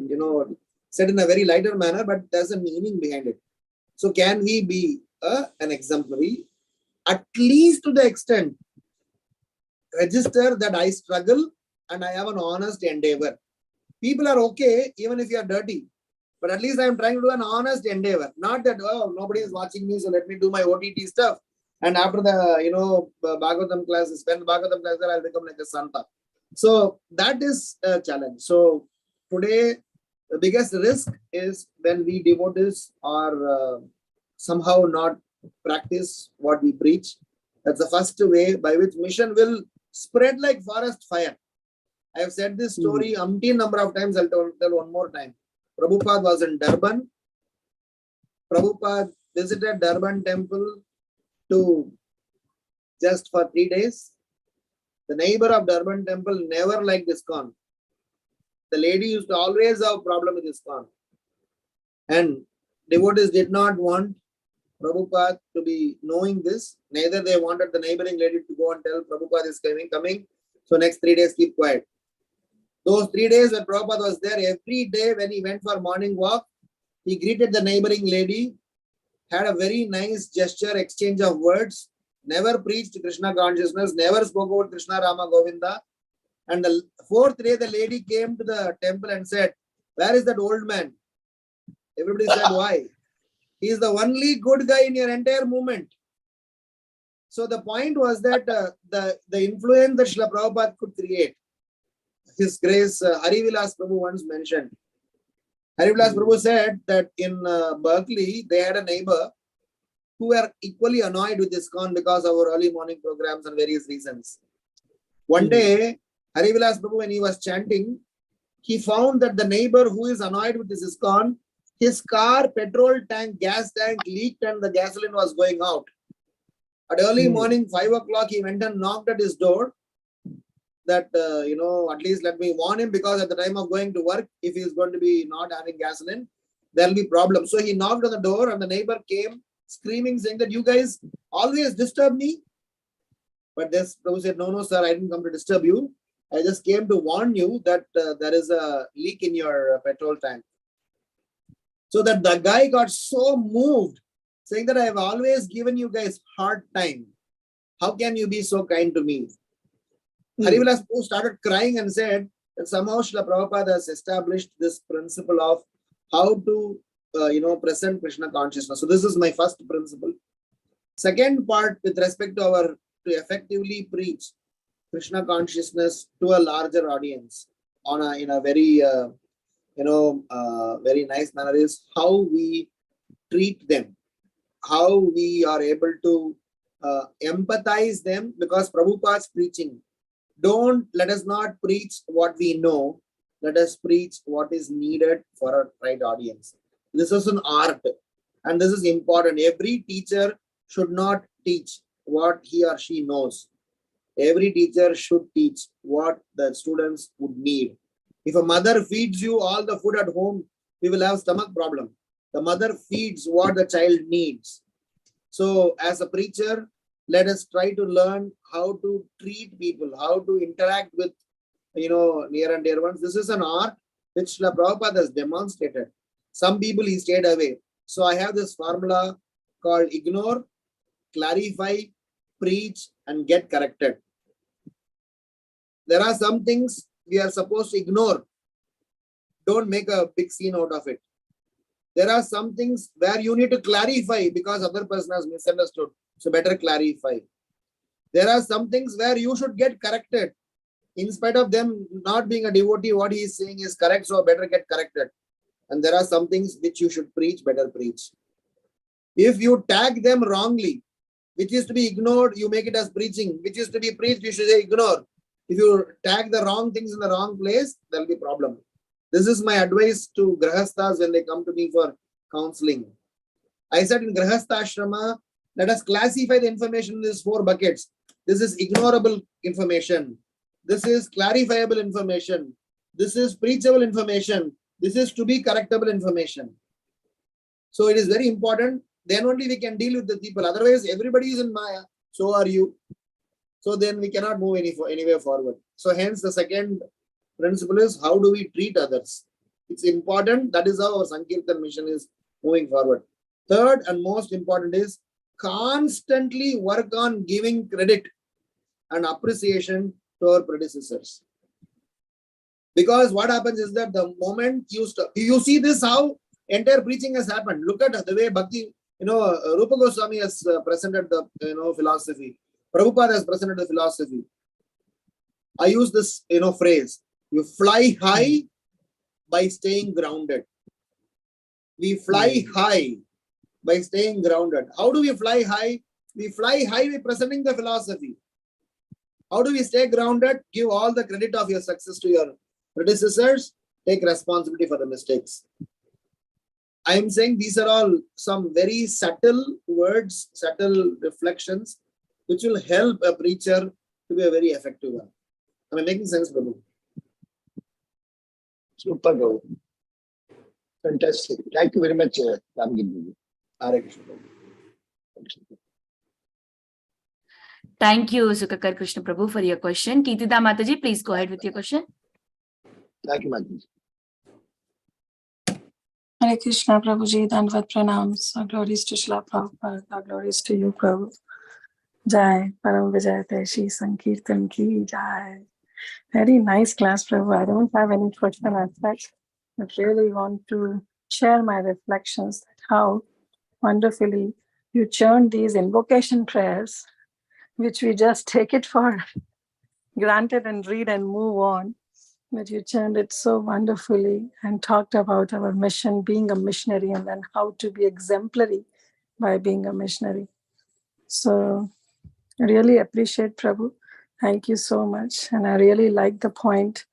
said in a very lighter manner, but there's a meaning behind it. So can we be an exemplary, at least to the extent, register that I struggle and I have an honest endeavor. People are okay even if you are dirty, but at least I am trying to do an honest endeavor. Not that, oh, nobody is watching me, so let me do my OTT stuff. And after the, Bhagavatam classes, when Bhagavatam classes, I'll become like a Santa. So that is a challenge. So today, the biggest risk is when we devotees are somehow not practice what we preach. That's the first way by which mission will spread like forest fire. I have said this story umpteen number of times. I'll tell one more time. Prabhupada was in Durban. Prabhupada visited Durban temple just for 3 days. The neighbor of Durban temple never liked ISKCON. The lady used to always have a problem with ISKCON. And devotees did not want Prabhupada to be knowing this. Neither they wanted the neighboring lady to go and tell Prabhupada is coming. So next 3 days, keep quiet. Those 3 days when Prabhupada was there, every day when he went for morning walk, he greeted the neighboring lady, had a very nice gesture, exchange of words, never preached Krishna consciousness, never spoke about Krishna Rama Govinda. And the 4th day, the lady came to the temple and said, "Where is that old man?" Everybody said, "Why?" "He is the only good guy in your entire movement." So the point was that the influence that Srila Prabhupada could create, His Grace Harivilas Prabhu once mentioned. Harivilas Prabhu said that in Berkeley, they had a neighbor who were equally annoyed with ISKCON because of our early morning programs and various reasons. One day, Harivilas Prabhu, when he was chanting, he found that the neighbor who is annoyed with this ISKCON, his car, petrol tank, gas tank leaked and the gasoline was going out. At early morning, 5 o'clock, he went and knocked at his door that, at least let me warn him, because at the time of going to work, if he is going to be not having gasoline, there will be problems. So he knocked on the door and the neighbor came screaming, saying that you guys always disturb me. But this Prabhu said, no, sir, I didn't come to disturb you. I just came to warn you that there is a leak in your petrol tank. So that the guy got so moved, saying that I have always given you guys hard time. How can you be so kind to me? Harivilas Prabhu started crying and said that somehow Srila Prabhupada has established this principle of how to, present Krishna consciousness. So this is my first principle. Second part, with respect to to effectively preach Krishna consciousness to a larger audience in a very, very nice manner, is how we treat them, how we are able to empathize them, because Prabhupada's preaching, let us not preach what we know, let us preach what is needed for a right audience. This is an art, and this is important. Every teacher should not teach what he or she knows. Every teacher should teach what the students would need. If a mother feeds you all the food at home, we will have stomach problem. The mother feeds what the child needs. So as a preacher, let us try to learn how to treat people, how to interact with, near and dear ones. This is an art which Srila Prabhupada has demonstrated. Some people he stayed away. So I have this formula called ignore, clarify, preach, and get corrected. There are some things we are supposed to ignore. Don't make a big scene out of it. There are some things where you need to clarify because other person has misunderstood. So better clarify. There are some things where you should get corrected. In spite of them not being a devotee, what he is saying is correct, so better get corrected. And there are some things which you should preach, better preach. If you tag them wrongly, which is to be ignored, you make it as preaching. Which is to be preached, you should say ignore. If you tag the wrong things in the wrong place, there will be a problem. This is my advice to Grahasthas when they come to me for counseling. I said in Grahastha Ashrama, let us classify the information in these 4 buckets. This is ignorable information. This is clarifiable information. This is preachable information. This is to be correctable information. So it is very important then only we can deal with the people. Otherwise, everybody is in Maya. So are you. So then we cannot move anywhere forward. So hence the second principle is how do we treat others? It's important. That is how our Sankirtan mission is moving forward. Third and most important is constantly work on giving credit and appreciation to our predecessors. Because what happens is that the moment you see this, how entire preaching has happened. Look at the way Bhakti, Rupa Goswami has presented the philosophy. Prabhupada has presented the philosophy. I use this phrase. You fly high by staying grounded. We fly high by staying grounded. How do we fly high? We fly high by presenting the philosophy. How do we stay grounded? Give all the credit of your success to your predecessors. Take responsibility for the mistakes. I am saying these are all some very subtle words, subtle reflections, which will help a preacher to be a very effective one. Am I making sense, Prabhu? Super, Prabhu. Fantastic. Thank you very much, Ramgiridhari. Hare Krishna, Prabhu. Thank you, Sukakar Krishna Prabhu, for your question. Kitida Mataji, please go ahead with your question. Thank you, Mataji. Hare Krishna, Prabhuji, Dandavat Pranams. Our glories to Srila Prabhupada. Our glories to you, Prabhu. Jai, Param Vijayate, Shri Sankirtan Ki Jai. Very nice class, Prabhu. I don't have any question as such, but really want to share my reflections that how wonderfully you churned these invocation prayers, which we just take it for granted and read and move on. But you churned it so wonderfully and talked about our mission, being a missionary, and then how to be exemplary by being a missionary. So I really appreciate Prabhu. Thank you so much. And I really like the point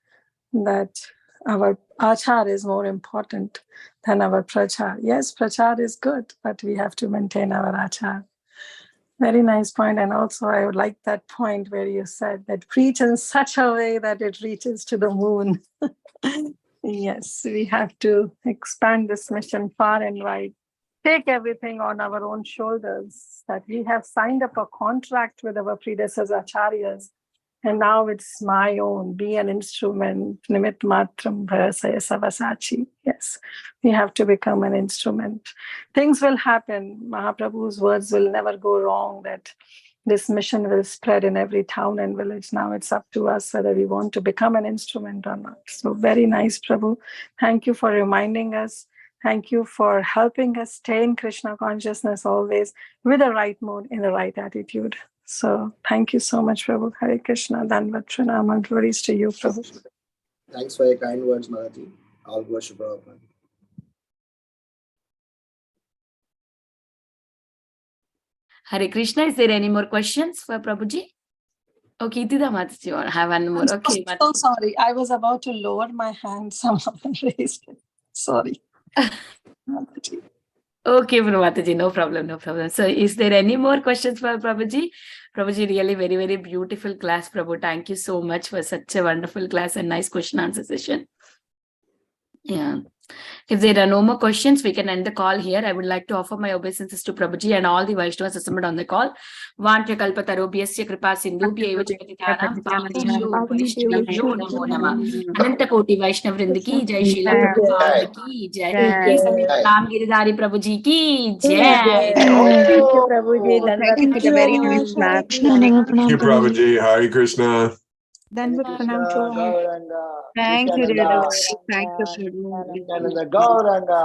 that our achar is more important than our prachar. Yes, prachar is good, but we have to maintain our achar. Very nice point. And also I would like that point where you said that preach in such a way that it reaches to the moon. Yes, we have to expand this mission far and wide. Take everything on our own shoulders, that we have signed up a contract with our predecessor acharyas, and now it's my own, be an instrument, nimit matram bharasaya savasachi. Yes, we have to become an instrument. Things will happen. Mahaprabhu's words will never go wrong, that this mission will spread in every town and village. Now it's up to us whether we want to become an instrument or not. So very nice, Prabhu. Thank you for reminding us. Thank you for helping us stay in Krishna consciousness always with the right mood, in the right attitude. So thank you so much, Prabhu. Hare Krishna. Dandavat Pranam and glories to you, Prabhu. Thanks for your kind words, Mataji. All worship Prabhupada. Hare Krishna, is there any more questions for Prabhuji? Okay, Tida Mataji, you want to have one more? Okay, I'm so sorry. I was about to lower my hand. Someone raised it. Sorry. Okay, Mataji, no problem, no problem. So is there any more questions for Prabhuji? Prabhuji, really very, very beautiful class, Prabhu. Thank you so much for such a wonderful class and nice question answer session. Yeah. If there are no more questions, we can end the call here. I would like to offer my obeisances to Prabhuji and all the Vaishnavas assembled on the call. Vantya kalpatarobhyasya kripa sindhubhya eva chapatitanam pavnebhyo vaishnavebhyo namo namah. Ananta koti Vaishnav Vrinda ki jai, Srila Prabhupada ki jai, Ramgiridhari Prabhuji ki jai. Thank you, Prabhuji. Thank you for the very nice class. Thank you, Prabhuji. Hare Krishna. Dandavat Pranam to all. Gauranga. Thank you, Nityananda. Dada. Thank you, Prabhu. Nityananda. Gauranga.